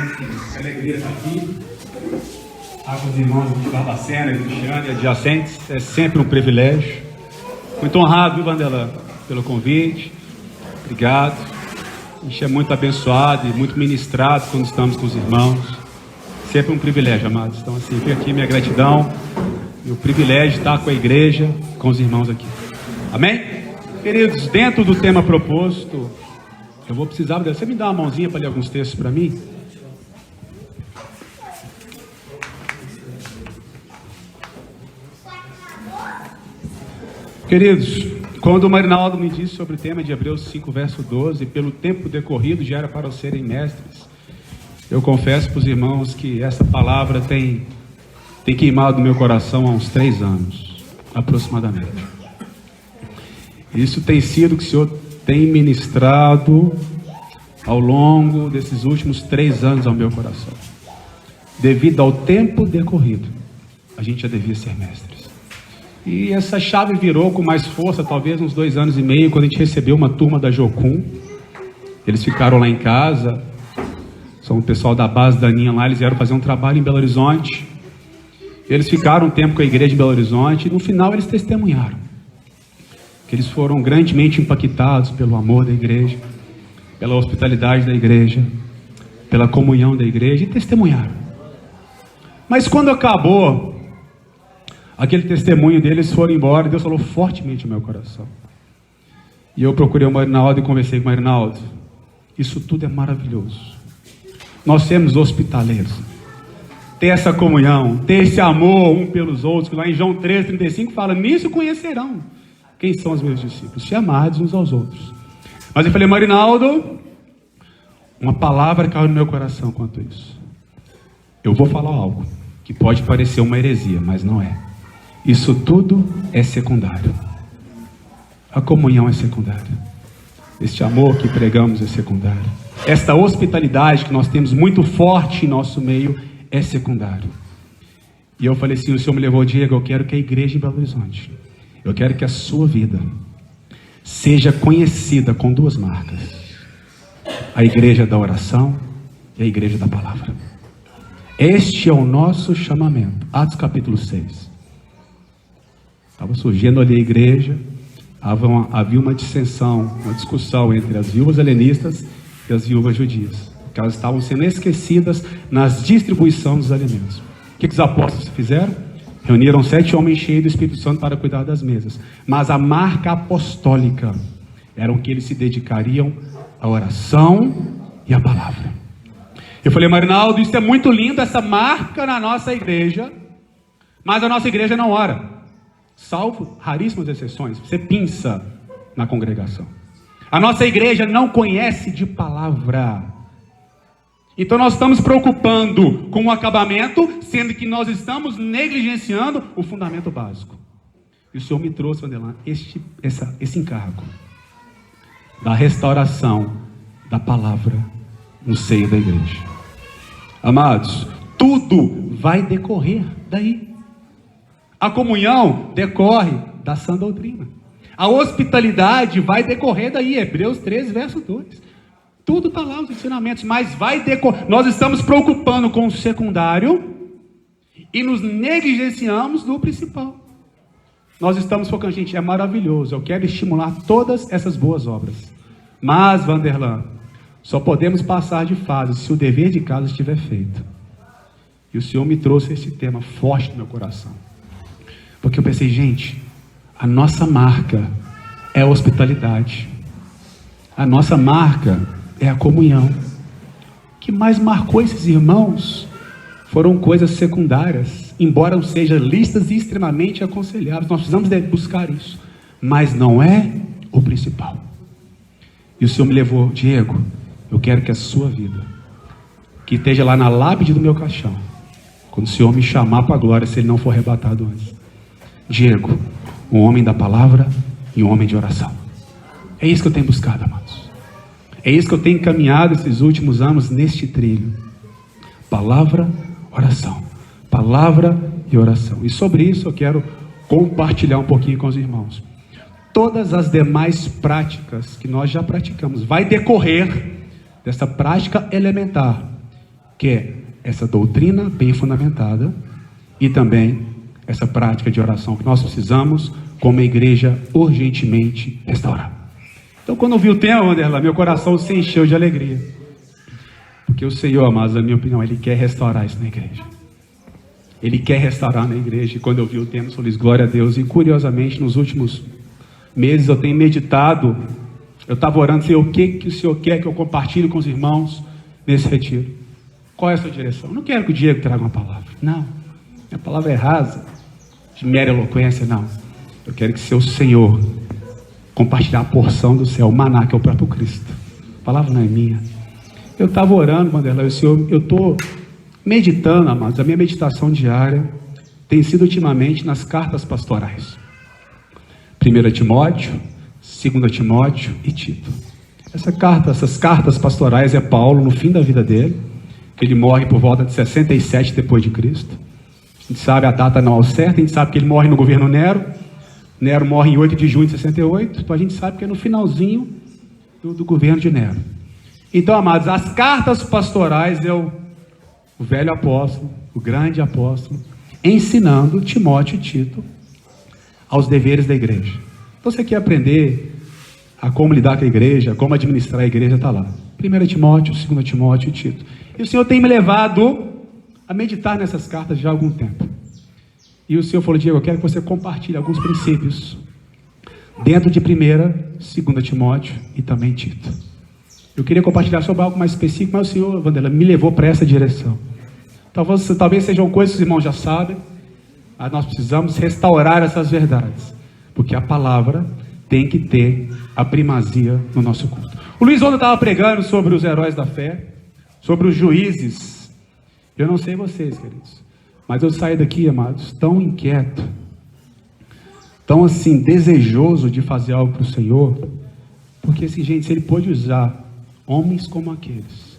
Que alegria estar aqui. Estar com os irmãos de Barbacena, de Cristiane e adjacentes. É sempre um privilégio. Muito honrado, viu, Vanderlan, pelo convite. Obrigado. A gente é muito abençoado e muito ministrado quando estamos com os irmãos. Sempre um privilégio, amados. Então, assim, fica aqui minha gratidão e o privilégio de estar com a igreja, com os irmãos aqui. Amém? Queridos, dentro do tema proposto, eu vou precisar... Você me dá uma mãozinha para ler alguns textos para mim? Queridos, quando o Marinaldo me disse sobre o tema de Hebreus 5, verso 12, pelo tempo decorrido já era para os serem mestres, eu confesso para os irmãos que essa palavra tem queimado no meu coração há uns 3 anos, aproximadamente. Isso tem sido o que o Senhor tem ministrado ao longo desses últimos 3 anos ao meu coração. Devido ao tempo decorrido, a gente já devia ser mestres. E essa chave virou com mais força, talvez uns 2 anos e meio, quando a gente recebeu uma turma da Jocum. Eles ficaram lá em casa, são o pessoal da base da Aninha lá, eles vieram fazer um trabalho em Belo Horizonte. Eles ficaram um tempo com a igreja em Belo Horizonte e no final eles testemunharam que eles foram grandemente impactados pelo amor da igreja, pela hospitalidade da igreja, pela comunhão da igreja, e testemunharam. Mas quando acabou aquele testemunho deles, foram embora, Deus falou fortemente no meu coração. E eu procurei o Marinaldo e conversei com o Marinaldo. Isso tudo é maravilhoso. Nós sermos hospitaleiros, ter essa comunhão, ter esse amor um pelos outros, que lá em João 3,35 fala, nisso conhecerão quem são os meus discípulos, se amardes uns aos outros. Mas eu falei, Marinaldo, uma palavra caiu no meu coração quanto a isso. Eu vou falar algo que pode parecer uma heresia, mas não é. Isso tudo é secundário. A comunhão é secundária. Este amor que pregamos é secundário. Esta hospitalidade que nós temos muito forte em nosso meio é secundário. E eu falei assim, o Senhor me levou, Diego, eu quero que a igreja em Belo Horizonte, eu quero que a sua vida seja conhecida com 2 marcas. A igreja da oração e a igreja da palavra. Este é o nosso chamamento. Atos capítulo 6. Estava surgindo ali a igreja, havia uma dissensão, uma discussão entre as viúvas helenistas e as viúvas judias, porque elas estavam sendo esquecidas nas distribuição dos alimentos. O que os apóstolos fizeram? Reuniram 7 homens cheios do Espírito Santo para cuidar das mesas, mas a marca apostólica era que eles se dedicariam à oração e à palavra. Eu falei, Marinaldo, isso é muito lindo, essa marca na nossa igreja, mas a nossa igreja não ora. Salvo raríssimas exceções, você pinça na congregação. A nossa igreja não conhece de palavra. Então nós estamos preocupando com o acabamento, sendo que nós estamos negligenciando o fundamento básico. E o Senhor me trouxe, Vanderlan, esse encargo da restauração da palavra no seio da igreja. Amados, tudo vai decorrer daí. A comunhão decorre da sã doutrina. A hospitalidade vai decorrer daí. Hebreus 13, verso 2. Tudo está lá, os ensinamentos. Mas vai decorrer. Nós estamos preocupando com o secundário e nos negligenciamos do principal. Nós estamos focando, gente, é maravilhoso. Eu quero estimular todas essas boas obras. Mas, Vanderlan, só podemos passar de fase se o dever de casa estiver feito. E o Senhor me trouxe esse tema forte no meu coração. Porque eu pensei, gente, a nossa marca é a hospitalidade. A nossa marca é a comunhão. O que mais marcou esses irmãos foram coisas secundárias, embora não sejam listas e extremamente aconselháveis. Nós precisamos buscar isso, mas não é o principal. E o Senhor me levou, Diego, eu quero que a sua vida, que esteja lá na lápide do meu caixão, quando o Senhor me chamar para a glória, se Ele não for arrebatado antes. Diego, um homem da palavra e um homem de oração. É isso que eu tenho buscado, amados. É isso que eu tenho caminhado esses últimos anos neste trilho. Palavra, oração. Palavra e oração. E sobre isso eu quero compartilhar um pouquinho com os irmãos. Todas as demais práticas que nós já praticamos vai decorrer dessa prática elementar, que é essa doutrina bem fundamentada e também essa prática de oração que nós precisamos, como a igreja, urgentemente restaurar. Então, quando eu vi o tema, Wanderlan, meu coração se encheu de alegria. Porque o Senhor, amados, na minha opinião, Ele quer restaurar isso na igreja. Ele quer restaurar na igreja. E quando eu vi o tema, eu falei, glória a Deus. E curiosamente, nos últimos meses, eu tenho meditado. Eu estava orando, Senhor, o que o Senhor quer que eu compartilhe com os irmãos nesse retiro? Qual é a sua direção? Eu não quero que o Diego traga uma palavra. Não. A palavra é rasa, de mera eloquência, não. Eu quero que seu Senhor compartilhar a porção do céu, o maná, que é o próprio Cristo. A palavra não é minha. Eu estava orando, Wanderlan, Senhor, eu estou meditando, amados. A minha meditação diária tem sido ultimamente nas cartas pastorais. 1 Timóteo, 2 Timóteo e Tito. Essas cartas pastorais é Paulo no fim da vida dele, que ele morre por volta de 67 depois de Cristo. A gente sabe a data não ao certo, a gente sabe que ele morre no governo Nero. Nero morre em 8 de junho de 68, então a gente sabe que é no finalzinho do governo de Nero. Então, amados, as cartas pastorais é o velho apóstolo, o grande apóstolo, ensinando Timóteo e Tito aos deveres da igreja. Então, você quer aprender a como lidar com a igreja, como administrar a igreja, está lá. 1 Timóteo, 2 Timóteo e Tito. E o Senhor tem me levado a meditar nessas cartas já há algum tempo. E o Senhor falou, Diego, eu quero que você compartilhe alguns princípios dentro de 1, 2 Timóteo e também Tito. Eu queria compartilhar sobre algo mais específico, mas o Senhor, Wanderlan, me levou para essa direção. Talvez sejam coisas que os irmãos já sabem, mas nós precisamos restaurar essas verdades, porque a palavra tem que ter a primazia no nosso culto. O Luiz ontem estava pregando sobre os heróis da fé, sobre os juízes. Eu não sei vocês, queridos, mas eu saí daqui, amados, tão inquieto, tão assim, desejoso de fazer algo para o Senhor, porque assim, gente, se Ele pôde usar homens como aqueles.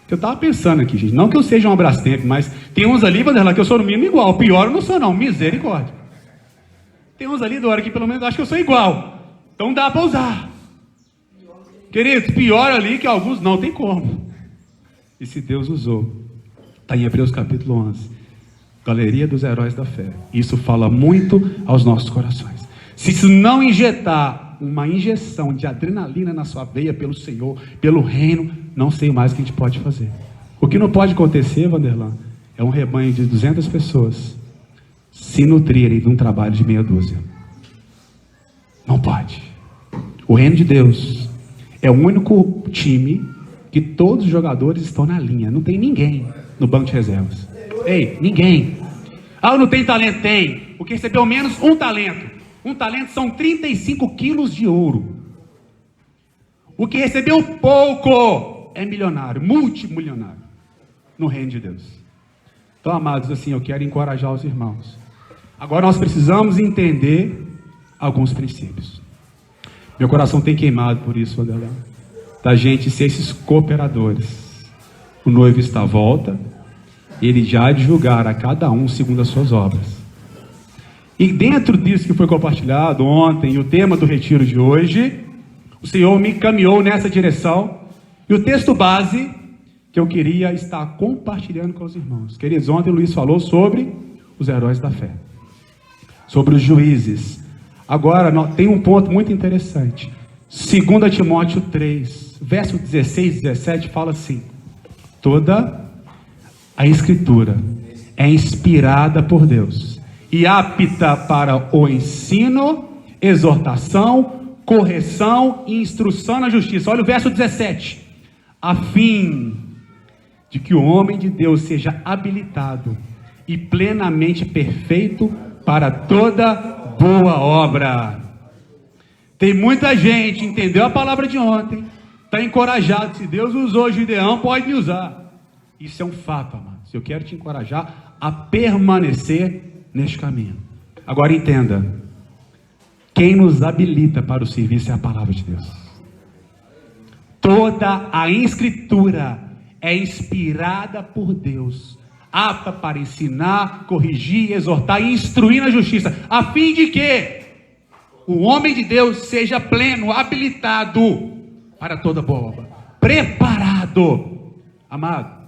Eu estava pensando aqui, gente, não que eu seja um Abrastemp, mas tem uns ali, Wanderlan, que eu sou no mínimo igual, pior eu não sou não, misericórdia. Tem uns ali, Dora, que pelo menos acho que eu sou igual, então dá para usar. Queridos, pior ali que alguns não tem como. E se Deus usou, está em Hebreus capítulo 11, Galeria dos Heróis da Fé. Isso fala muito aos nossos corações. Se isso não injetar uma injeção de adrenalina na sua veia pelo Senhor, pelo reino, não sei mais o que a gente pode fazer. O que não pode acontecer, Wanderlan, é um rebanho de 200 pessoas se nutrirem de um trabalho de meia dúzia. Não pode. O reino de Deus é o único time que todos os jogadores estão na linha. Não tem ninguém no banco de reservas. Ei, ninguém. Ah, não tem talento? Tem. Porque recebeu menos um talento. Um talento são 35 quilos de ouro. O que recebeu pouco é milionário, multimilionário no reino de Deus. Então, amados, assim, eu quero encorajar os irmãos. Agora nós precisamos entender alguns princípios. Meu coração tem queimado por isso, Wanderlan, da gente ser esses cooperadores. O noivo está à volta, ele já há de julgar a cada um segundo as suas obras. E dentro disso que foi compartilhado ontem, e o tema do retiro de hoje, o Senhor me encaminhou nessa direção. E o texto base que eu queria estar compartilhando com os irmãos. Queridos, ontem o Luiz falou sobre os heróis da fé, sobre os juízes. Agora, tem um ponto muito interessante. 2 Timóteo 3, verso 16 e 17 fala assim: toda a Escritura é inspirada por Deus e apta para o ensino, exortação, correção e instrução na justiça. Olha o verso 17. A fim de que o homem de Deus seja habilitado e plenamente perfeito para toda boa obra. Tem muita gente, entendeu a palavra de ontem, está encorajado. Se Deus usou o Gideão, pode me usar. Isso é um fato, amados. Eu quero te encorajar a permanecer neste caminho. Agora entenda, quem nos habilita para o serviço é a palavra de Deus. Toda a Escritura é inspirada por Deus, apta para ensinar, corrigir, exortar e instruir na justiça, a fim de que o homem de Deus seja pleno, habilitado para toda boa obra, preparado. Amado,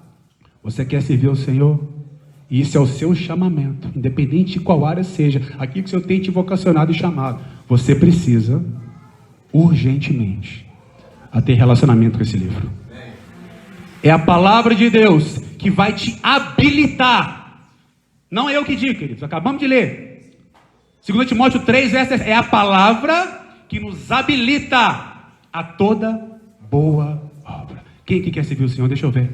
Você quer servir ao Senhor? E isso é o seu chamamento, independente de qual área seja, aquilo que o Senhor tem te vocacionado e chamado. Você precisa, urgentemente, a ter relacionamento com esse livro. É a palavra de Deus que vai te habilitar. Não é eu que digo, queridos, acabamos de ler. 2 Timóteo 3, verso 10, é a palavra que nos habilita a toda boa obra. Quem que quer servir o Senhor? Deixa eu ver.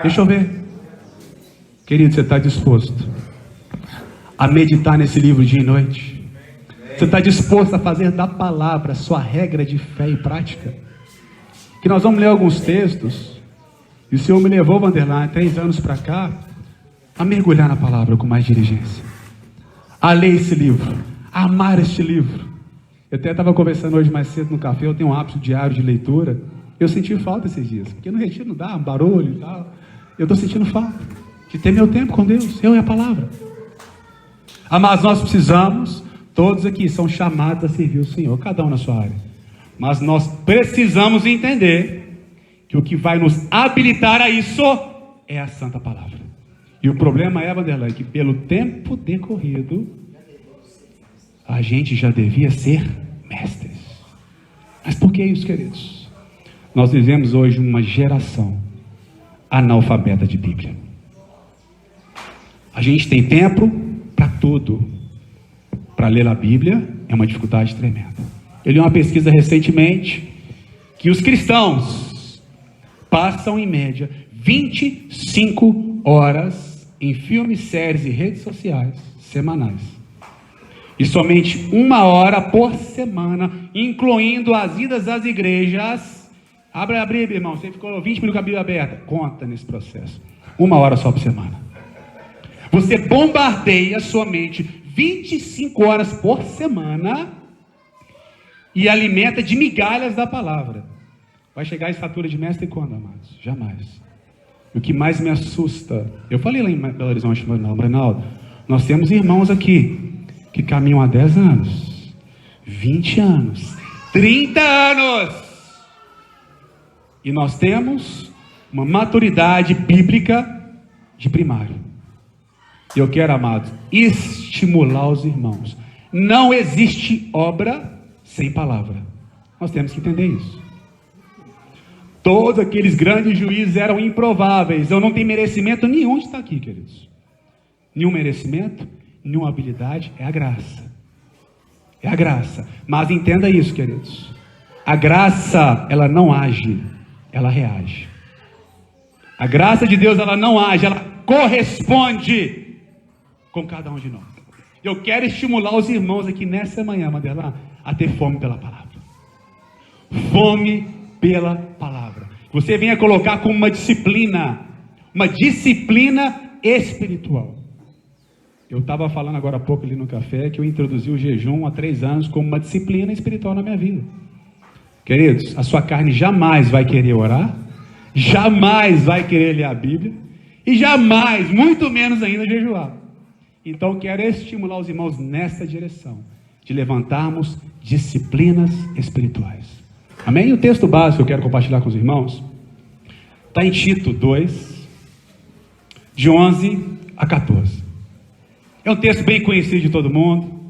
Deixa eu ver. Querido, você está disposto a meditar nesse livro dia e noite? Você está disposto a fazer da palavra sua regra de fé e prática? Que nós vamos ler alguns textos, e o Senhor me levou, Vanderlei, 3 anos para cá, a mergulhar na palavra com mais diligência, a ler esse livro, a amar este livro. Eu até estava conversando hoje mais cedo no café, eu tenho um hábito diário de leitura. Eu senti falta esses dias, porque no retiro não dá um barulho e tal. Eu estou sentindo falta de ter meu tempo com Deus, eu e a palavra. Mas nós precisamos, todos aqui são chamados a servir o Senhor, cada um na sua área. Mas nós precisamos entender que o que vai nos habilitar a isso é a Santa Palavra. E o problema é, Vanderlei, que pelo tempo decorrido, a gente já devia ser mestres. Mas por que isso, queridos? Nós vivemos hoje uma geração analfabeta de Bíblia. A gente tem tempo para tudo. Para ler a Bíblia é uma dificuldade tremenda. Eu li uma pesquisa recentemente que os cristãos passam em média 25 horas em filmes, séries e redes sociais semanais. E somente 1 hora por semana, incluindo as idas às igrejas. Abre a Bíblia, irmão. Você ficou 20 minutos com a Bíblia aberta. Conta nesse processo. 1 hora só por semana. Você bombardeia sua mente 25 horas por semana e alimenta de migalhas da palavra. Vai chegar à estatura de mestre quando, amados? Jamais. O que mais me assusta, eu falei lá em Belo Horizonte, Reinaldo, nós temos irmãos aqui que caminham há 10 anos, 20 anos, 30 anos. E nós temos uma maturidade bíblica de primário. E eu quero, amados, estimular os irmãos. Não existe obra sem palavra. Nós temos que entender isso. Todos aqueles grandes juízes eram improváveis. Eu não tenho merecimento nenhum de estar aqui, queridos. Nenhum merecimento, nenhuma habilidade. É a graça. É a graça. Mas entenda isso, queridos. A graça, ela não age, ela reage. A graça de Deus, ela não age, ela corresponde com cada um de nós. Eu quero estimular os irmãos aqui nessa manhã, Madela, a ter fome pela palavra. Fome pela palavra. Você venha colocar como uma disciplina espiritual. Eu estava falando agora há pouco ali no café que eu introduzi o jejum há 3 anos como uma disciplina espiritual na minha vida. Queridos, a sua carne jamais vai querer orar, jamais vai querer ler a Bíblia e jamais, muito menos ainda, jejuar. Então quero estimular os irmãos nessa direção, de levantarmos disciplinas espirituais. Amém? E o texto básico que eu quero compartilhar com os irmãos está em Tito 2, de 11 a 14. É um texto bem conhecido de todo mundo.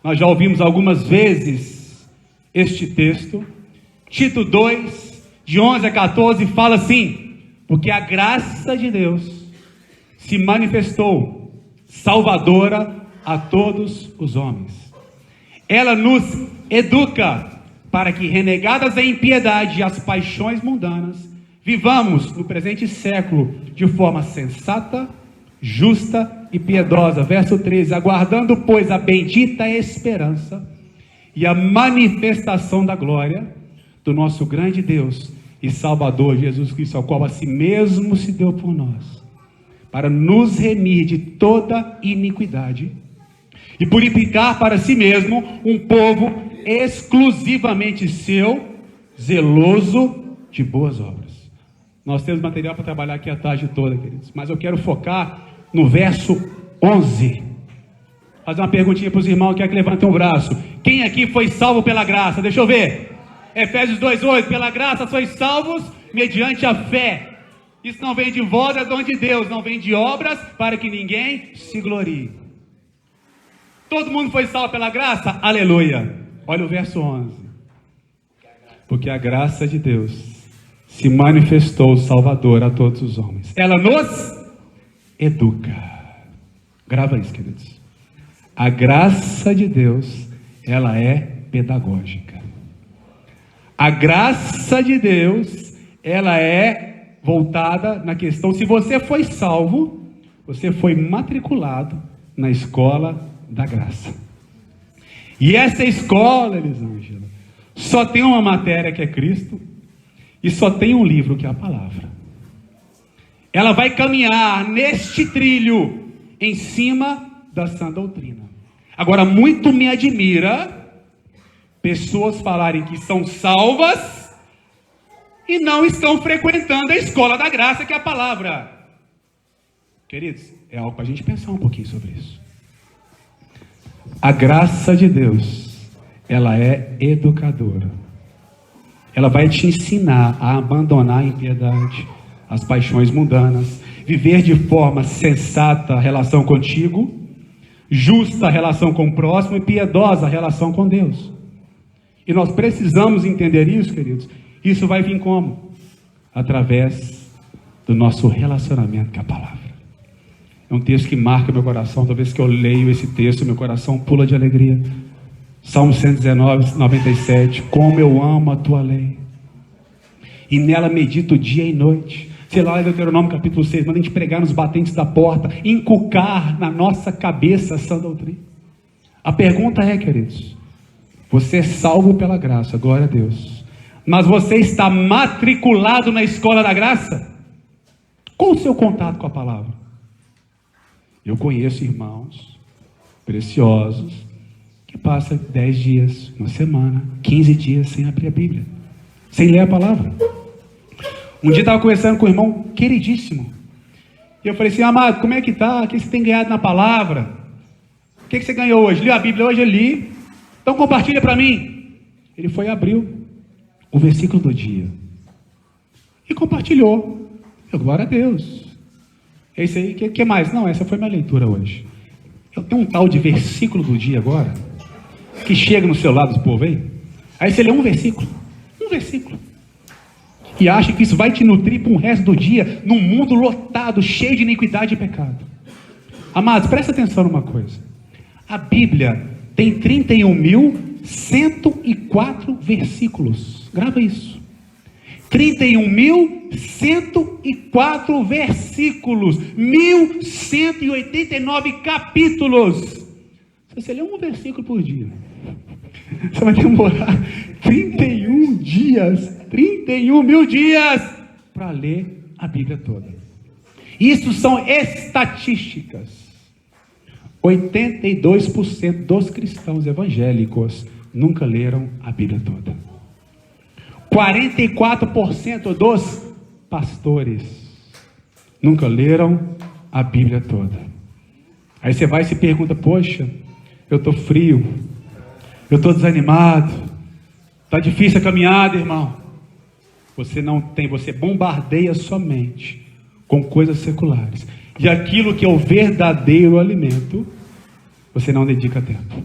Nós já ouvimos algumas vezes este texto. Tito 2, de 11 a 14, fala assim: porque a graça de Deus se manifestou salvadora a todos os homens. Ela nos educa para que, renegadas a impiedade e as paixões mundanas, vivamos no presente século de forma sensata, justa e piedosa. Verso 13: aguardando, pois, a bendita esperança e a manifestação da glória do nosso grande Deus e Salvador Jesus Cristo, ao qual a si mesmo se deu por nós, para nos remir de toda iniquidade e purificar para si mesmo um povo exclusivamente seu, zeloso de boas obras. Nós temos material para trabalhar aqui a tarde toda, queridos, mas eu quero focar no verso 11. Fazer uma perguntinha para os irmãos que levantem o braço. Quem aqui foi salvo pela graça? Deixa eu ver. Efésios 2:8, pela graça sois salvos mediante a fé. Isso não vem de vós, é dom de Deus. Não vem de obras para que ninguém se glorie. Todo mundo foi salvo pela graça? Aleluia. Olha o verso 11. Porque a graça de Deus se manifestou Salvador a todos os homens. Ela nos educa. Grava isso, queridos. A graça de Deus, ela é pedagógica. A graça de Deus, ela é voltada na questão, se você foi salvo, você foi matriculado na escola da graça. E essa escola, Elisângela, só tem uma matéria que é Cristo, e só tem um livro que é a palavra. Ela vai caminhar neste trilho, em cima da sã doutrina. Agora, muito me admira pessoas falarem que são salvas e não estão frequentando a escola da graça, que é a palavra. Queridos, é algo para a gente pensar um pouquinho sobre isso. A graça de Deus, ela é educadora. Ela vai te ensinar a abandonar a impiedade, as paixões mundanas, viver de forma sensata a relação contigo, justa a relação com o próximo e piedosa a relação com Deus. E nós precisamos entender isso, queridos. Isso vai vir como? Através do nosso relacionamento com a palavra. É um texto que marca meu coração. Toda vez que eu leio esse texto, meu coração pula de alegria. Salmo 119, 97. Como eu amo a tua lei, e nela medito dia e noite. Sei lá, Deuteronômio capítulo 6, manda a gente pregar nos batentes da porta, inculcar na nossa cabeça a sã doutrina. A pergunta é, queridos, você é salvo pela graça, glória a Deus, mas você está matriculado na escola da graça? Qual o seu contato com a palavra? Eu conheço irmãos preciosos que passam 10 dias, uma semana, 15 dias sem abrir a Bíblia, sem ler a palavra. Um dia eu estava conversando com um irmão queridíssimo, e eu falei assim: amado, como é que está? O que você tem ganhado na palavra? O que você ganhou hoje? Leu a Bíblia hoje? Eu li. Então compartilha para mim. Ele foi e abriu o versículo do dia e compartilhou. Eu, glória a Deus. É isso aí. O que mais? Não, essa foi minha leitura hoje. Eu tenho um tal de versículo do dia agora, que chega no celular do povo aí você lê um versículo, e acha que isso vai te nutrir para o resto do dia, num mundo lotado, cheio de iniquidade e pecado. Amados, presta atenção numa coisa. A Bíblia tem 31.104 versículos. Grava isso. 31.104 versículos. 1.189 capítulos. Se você ler um versículo por dia, você vai demorar 31 dias, 31 mil dias para ler a Bíblia toda. Isso são estatísticas. 82% dos cristãos evangélicos nunca leram a Bíblia toda. 44% dos pastores nunca leram a Bíblia toda. Aí você vai e se pergunta: poxa, eu estou frio, eu estou desanimado, está difícil a caminhada, irmão. Você não tem, você bombardeia sua mente com coisas seculares, e aquilo que é o verdadeiro alimento, você não dedica tempo.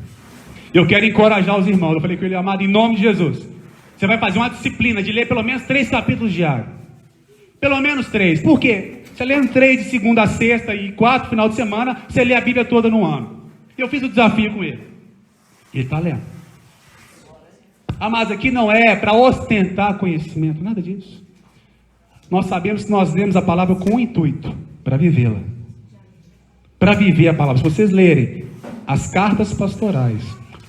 Eu quero encorajar os irmãos. Eu falei com ele: amado, em nome de Jesus, você vai fazer uma disciplina de ler pelo menos 3 capítulos diários. Pelo menos 3. Por quê? Você lendo 3 de segunda a sexta e 4 final de semana, você lê a Bíblia toda no ano. Eu fiz o desafio com ele. Ele está lendo. Mas aqui não é para ostentar conhecimento, nada disso. Nós sabemos que nós lemos a palavra com o intuito, para vivê-la. Para viver a palavra. Se vocês lerem as cartas pastorais,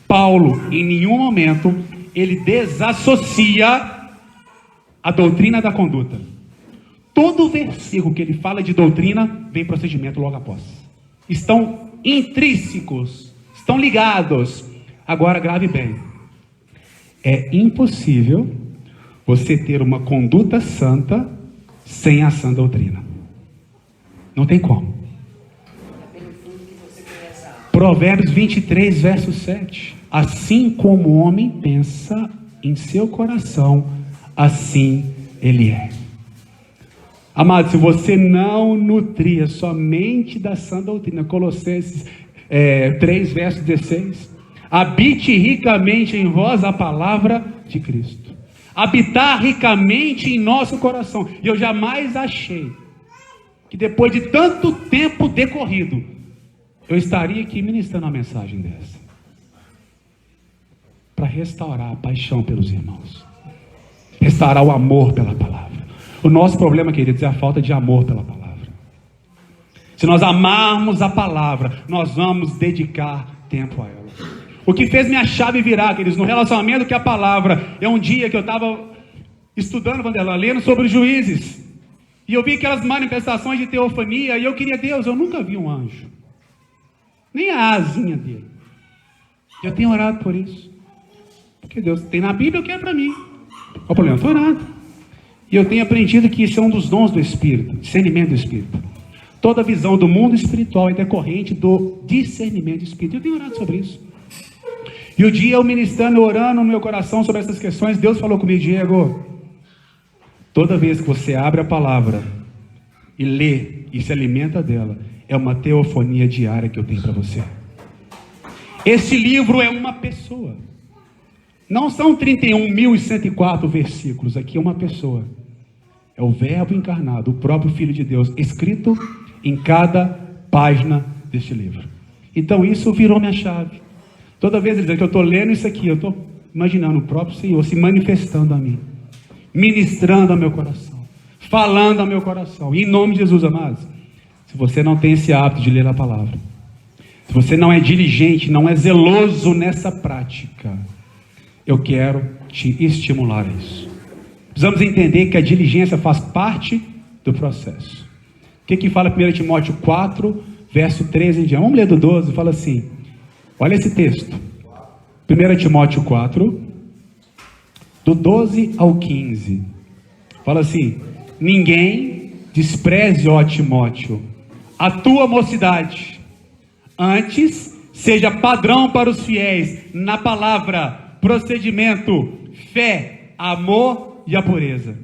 Paulo, em nenhum momento, ele desassocia a doutrina da conduta. Todo versículo que ele fala de doutrina, vem procedimento logo após. Estão intrínsecos, estão ligados. Agora grave bem. É impossível você ter uma conduta santa sem a sã doutrina. Não tem como. Provérbios 23, verso 7. Assim como o homem pensa em seu coração, assim ele é. Amado, se você não nutria somente da sã doutrina, Colossenses 3, verso 16, habite ricamente em vós a palavra de Cristo. Habitar ricamente em nosso coração. E eu jamais achei que depois de tanto tempo decorrido, eu estaria aqui ministrando uma mensagem dessa. Para restaurar a paixão pelos irmãos. Restaurar o amor pela palavra. O nosso problema, queridos, é a falta de amor pela palavra. Se nós amarmos a palavra, nós vamos dedicar tempo a ela. O que fez minha chave virar, queridos, no relacionamento que a palavra, é um dia que eu estava estudando, Vanderlan, lendo sobre os juízes. E eu vi aquelas manifestações de teofania, e eu queria, Deus, eu nunca vi um anjo. Nem a asinha dele. Eu tenho orado por isso. Porque Deus tem na Bíblia o que é para mim. Qual o problema? Estou orando. E eu tenho aprendido que isso é um dos dons do Espírito, discernimento do Espírito. Toda visão do mundo espiritual é decorrente do discernimento do Espírito. Eu tenho orado sobre isso. E o dia eu ministrando, orando no meu coração sobre essas questões, Deus falou comigo, Diego, toda vez que você abre a palavra e lê e se alimenta dela, é uma teofonia diária que eu tenho para você. Esse livro é uma pessoa. Não são 31.104 versículos, aqui é uma pessoa. É o Verbo encarnado, o próprio Filho de Deus, escrito em cada página deste livro. Então isso virou minha chave. Toda vez que eu estou lendo isso aqui, eu estou imaginando o próprio Senhor se manifestando a mim, ministrando ao meu coração, falando ao meu coração. E em nome de Jesus, amados, se você não tem esse hábito de ler a palavra, se você não é diligente, não é zeloso nessa prática, eu quero te estimular a isso. Precisamos entender que a diligência faz parte do processo. O que fala 1 Timóteo 4, verso 13 em diante? Vamos ler do 12, fala assim, olha esse texto. 1 Timóteo 4, do 12 ao 15. Fala assim, ninguém despreze, ó Timóteo, a tua mocidade. Antes, seja padrão para os fiéis na palavra, procedimento, fé, amor e a pureza.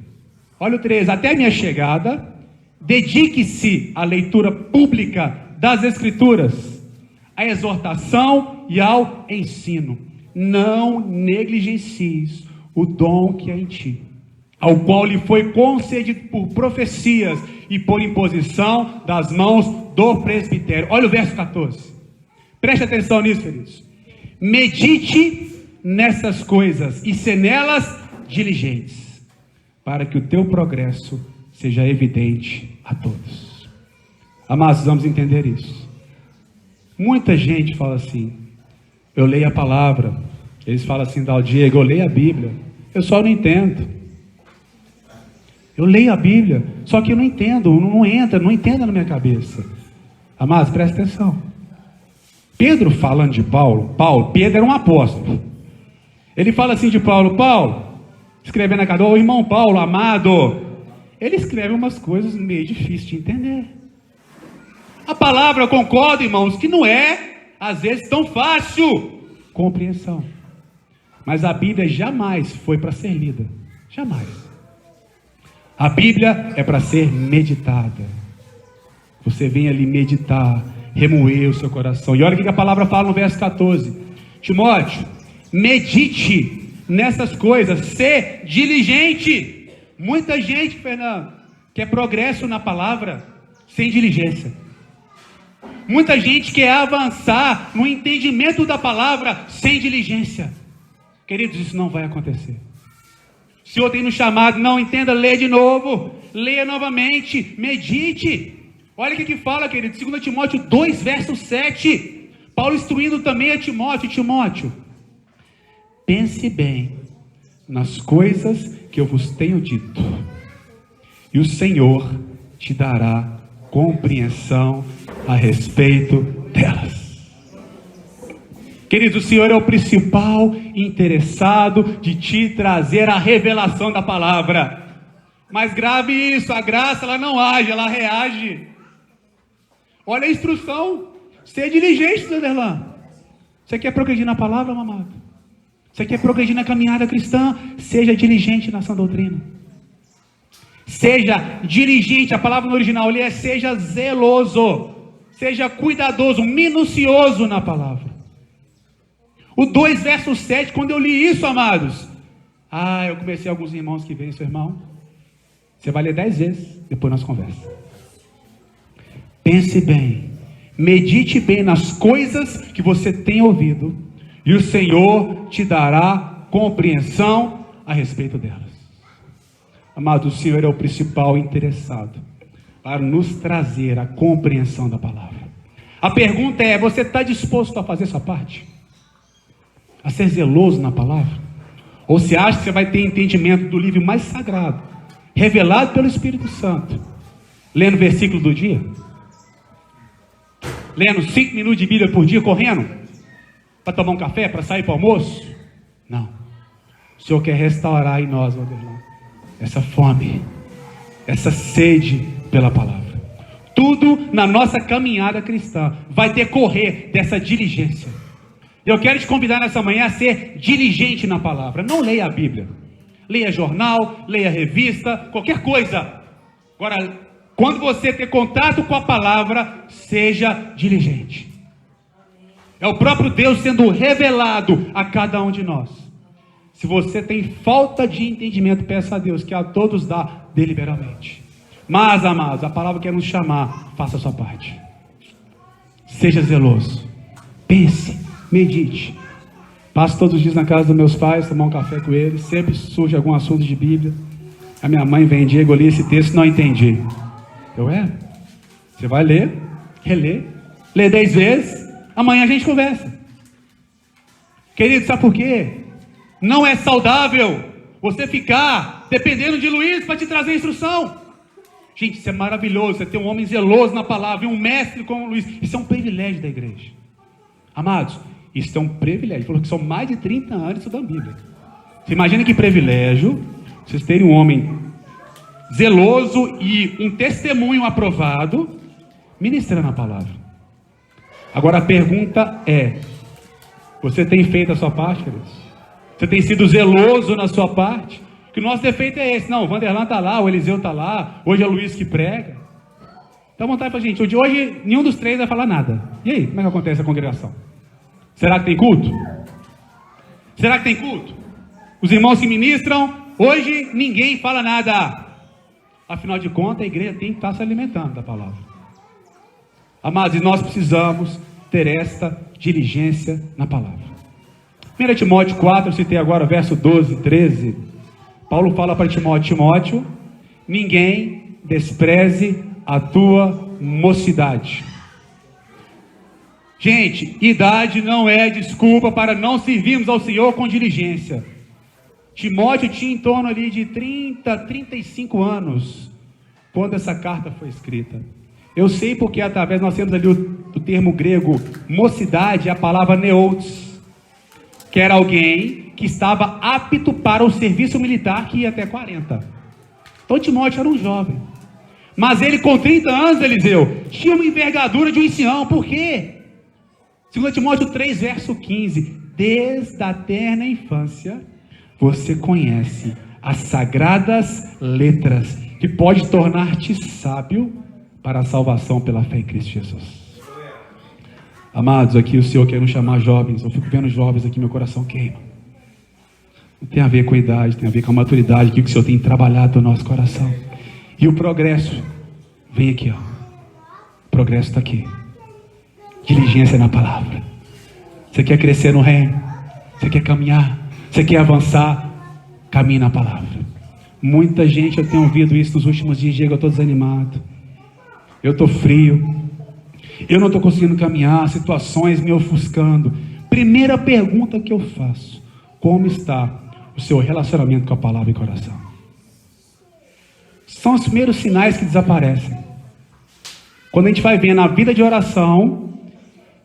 Olha o 13, até a minha chegada, dedique-se à leitura pública das Escrituras, à exortação e ao ensino. Não negligencies o dom que há em ti, ao qual lhe foi concedido por profecias e por imposição das mãos do presbitério. Olha o verso 14. Preste atenção nisso, queridos. Medite nessas coisas e se nelas diligentes, para que o teu progresso seja evidente a todos. Amados, vamos entender isso. Muita gente fala assim, eu leio a palavra, eles falam assim, Diego, eu leio a Bíblia, eu só não entendo. Eu leio a Bíblia, só que eu não entendo, não entra na minha cabeça. Amados, presta atenção. Pedro falando de Paulo, Pedro era um apóstolo. Ele fala assim de Paulo, escrevendo a cada, o irmão Paulo, amado, ele escreve umas coisas meio difíceis de entender. A palavra, eu concordo, irmãos, que não é, às vezes, tão fácil compreensão. Mas a Bíblia jamais foi para ser lida. Jamais. A Bíblia é para ser meditada. Você vem ali meditar, remoer o seu coração. E olha o que a palavra fala no verso 14. Timóteo, medite nessas coisas, ser diligente. Muita gente, Fernando, quer progresso na palavra sem diligência. Muita gente quer avançar no entendimento da palavra sem diligência. Queridos, isso não vai acontecer. O Senhor tem nos chamado, não entenda, lê de novo, leia novamente, medite. Olha o que fala, querido, 2 Timóteo 2, verso 7. Paulo instruindo também a Timóteo, pense bem nas coisas que eu vos tenho dito, e o Senhor te dará compreensão a respeito delas. Querido, o Senhor é o principal interessado de te trazer a revelação da palavra. Mas grave isso, a graça ela não age, ela reage. Olha a instrução, ser diligente, Vanderlan. Você quer progredir na palavra, amado? Você quer progredir na caminhada cristã? Seja diligente na sã doutrina. Seja diligente, a palavra no original ali é seja zeloso, seja cuidadoso, minucioso na palavra. O 2, verso 7, quando eu li isso, amados, eu comecei alguns irmãos que veem, seu irmão, você vai ler 10 vezes, depois nós conversamos. Pense bem, medite bem nas coisas que você tem ouvido, e o Senhor te dará compreensão a respeito delas. Amado, o Senhor é o principal interessado para nos trazer a compreensão da palavra. A pergunta é, você está disposto a fazer sua parte? A ser zeloso na palavra? Ou você acha que você vai ter entendimento do livro mais sagrado, revelado pelo Espírito Santo, lendo o versículo do dia? Lendo 5 minutos de Bíblia por dia, correndo? Para tomar um café, para sair para o almoço? Não. O Senhor quer restaurar em nós, Vanderlan, essa fome, essa sede pela palavra. Tudo na nossa caminhada cristã vai decorrer dessa diligência. Eu quero te convidar nessa manhã a ser diligente na palavra. Não leia a Bíblia. Leia jornal, leia revista, qualquer coisa. Agora, quando você ter contato com a palavra, seja diligente. É o próprio Deus sendo revelado a cada um de nós. Se você tem falta de entendimento, peça a Deus, que a todos dá deliberadamente. Mas, amados, a palavra quer nos chamar, faça a sua parte. Seja zeloso. Pense, medite. Passo todos os dias na casa dos meus pais, tomar um café com eles. Sempre surge algum assunto de Bíblia. A minha mãe vem, Diego, eu li esse texto, não entendi. Você vai ler, reler, ler 10 vezes, amanhã a gente conversa. Querido, sabe por quê? Não é saudável você ficar dependendo de Luiz para te trazer instrução. Gente, isso é maravilhoso, você ter um homem zeloso na palavra, e um mestre como o Luiz. Isso é um privilégio da igreja. Amados, isso é um privilégio. Ele falou que são mais de 30 anos estudando Bíblia. Você imagina que privilégio vocês terem um homem zeloso e um testemunho aprovado ministrando a palavra. Agora a pergunta é, você tem feito a sua parte, queridos? Você tem sido zeloso na sua parte? Que o nosso defeito é esse. Não, o Vanderlan está lá, o Eliseu está lá, hoje é o Luiz que prega. Dá vontade para a gente. Hoje nenhum dos 3 vai falar nada. E aí, como é que acontece a congregação? Será que tem culto? Será que tem culto? Os irmãos que ministram, hoje ninguém fala nada. Afinal de contas, a igreja tem que estar se alimentando da palavra. Amados, e nós precisamos ter esta diligência na palavra. 1 Timóteo 4, eu citei agora, verso 12, 13. Paulo fala para Timóteo, ninguém despreze a tua mocidade. Gente, idade não é desculpa para não servirmos ao Senhor com diligência. Timóteo tinha em torno ali de 30, 35 anos, quando essa carta foi escrita. Eu sei porque através, nós temos ali o termo grego, mocidade, a palavra neoutos, que era alguém que estava apto para o serviço militar, que ia até 40. Então Timóteo era um jovem. Mas ele com 30 anos, Eliseu, tinha uma envergadura de um ancião. Por quê? 2 Timóteo 3, verso 15. Desde a terna infância, você conhece as sagradas letras, que pode tornar-te sábio para a salvação pela fé em Cristo Jesus. Amados, aqui o Senhor quer nos chamar jovens. Eu fico vendo jovens aqui, meu coração queima. Não tem a ver com a idade, tem a ver com a maturidade, que o Senhor tem trabalhado no nosso coração. E o progresso vem aqui, ó. O progresso está aqui. Diligência na palavra. Você quer crescer no reino? Você quer caminhar? Você quer avançar? Caminhe na palavra. Muita gente, eu tenho ouvido isso nos últimos dias, Diego, eu estou desanimado. Eu estou frio. Eu não estou conseguindo caminhar, situações me ofuscando. Primeira pergunta que eu faço: como está o seu relacionamento com a palavra e coração? São os primeiros sinais que desaparecem. Quando a gente vai vendo a vida de oração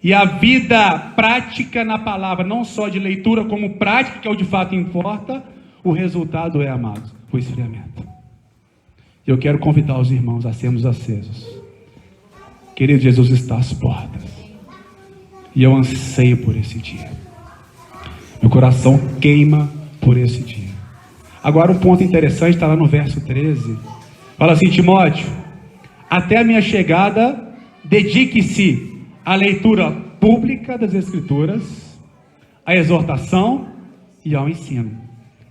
e a vida prática na palavra, não só de leitura como prática, que é o de fato importa, o resultado é, amados, o esfriamento. Eu quero convidar os irmãos a sermos acesos. Querido, Jesus está às portas. E eu anseio por esse dia. Meu coração queima por esse dia. Agora um ponto interessante está lá no verso 13. Fala assim: Timóteo, até a minha chegada, dedique-se à leitura pública das Escrituras, à exortação e ao ensino.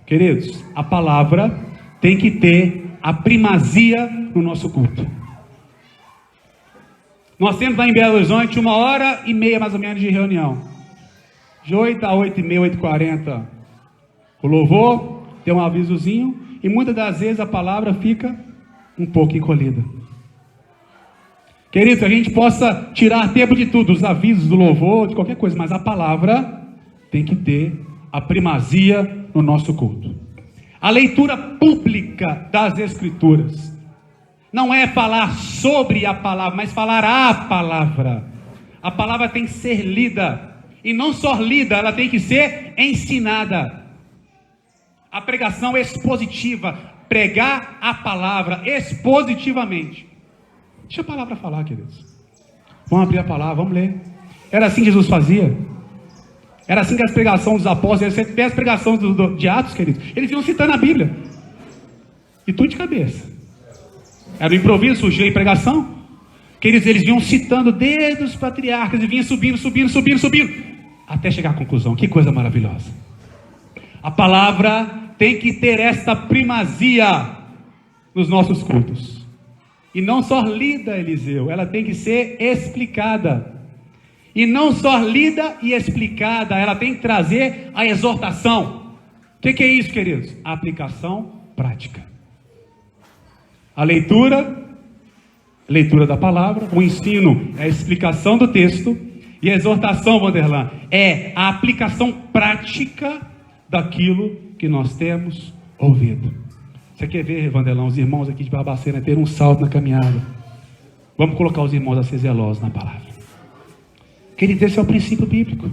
Queridos, a palavra tem que ter a primazia no nosso culto. Nós temos lá em Belo Horizonte 1h30 mais ou menos de reunião. De 8 a 8h30, 8h40, o louvor, tem um avisozinho, e muitas das vezes a palavra fica um pouco encolhida. Queridos, a gente possa tirar tempo de tudo, os avisos do louvor, de qualquer coisa, mas a palavra tem que ter a primazia no nosso culto. A leitura pública das Escrituras não é falar sobre a palavra, mas falar a palavra. A palavra tem que ser lida, e não só lida, ela tem que ser ensinada. A pregação expositiva, pregar a palavra expositivamente. Deixa a palavra falar, queridos. Vamos abrir a palavra, vamos ler. Era assim que Jesus fazia. Era assim que as pregações dos apóstolos, você vê as pregações de Atos, queridos, eles iam citando a Bíblia. E tudo de cabeça. Era o improviso, surgia em pregação. Queridos, eles vinham citando desde os patriarcas e vinham subindo, até chegar à conclusão. Que coisa maravilhosa. A palavra tem que ter esta primazia nos nossos cultos. E não só lida, Eliseu, ela tem que ser explicada. E não só lida e explicada, ela tem que trazer a exortação. O que é isso, queridos? A aplicação prática. A leitura da palavra, o ensino é a explicação do texto, e a exortação, Vanderlan, é a aplicação prática daquilo que nós temos ouvido. Você quer ver, Vanderlan, os irmãos aqui de Barbacena ter um salto na caminhada? Vamos colocar os irmãos a ser zelosos na palavra. Queridos, esse é o princípio bíblico.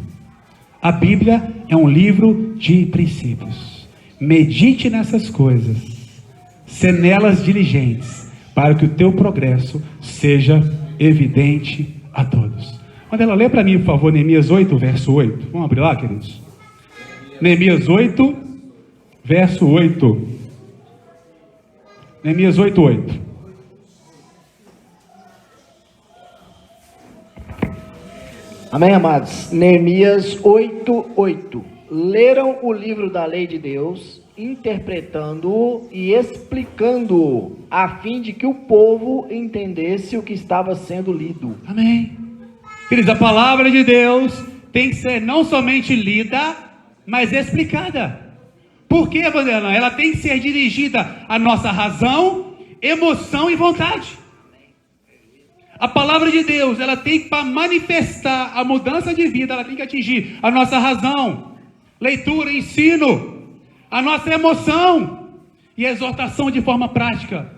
A Bíblia é um livro de princípios. Medite nessas coisas, sê nelas diligentes, para que o teu progresso seja evidente a todos. Vanderlan, lê para mim, por favor, Neemias 8, verso 8. Vamos abrir lá, queridos? Neemias 8, verso 8. Neemias 8, 8. Amém, amados? Neemias 8, 8. Leram o livro da lei de Deus, interpretando-o e explicando-o, a fim de que o povo entendesse o que estava sendo lido. Amém. Queridos, a palavra de Deus tem que ser não somente lida, mas explicada. Por quê, Vanderlan? Ela tem que ser dirigida à nossa razão, emoção e vontade. A palavra de Deus, ela tem que, para manifestar a mudança de vida, ela tem que atingir a nossa razão, leitura, ensino, a nossa emoção e a exortação de forma prática,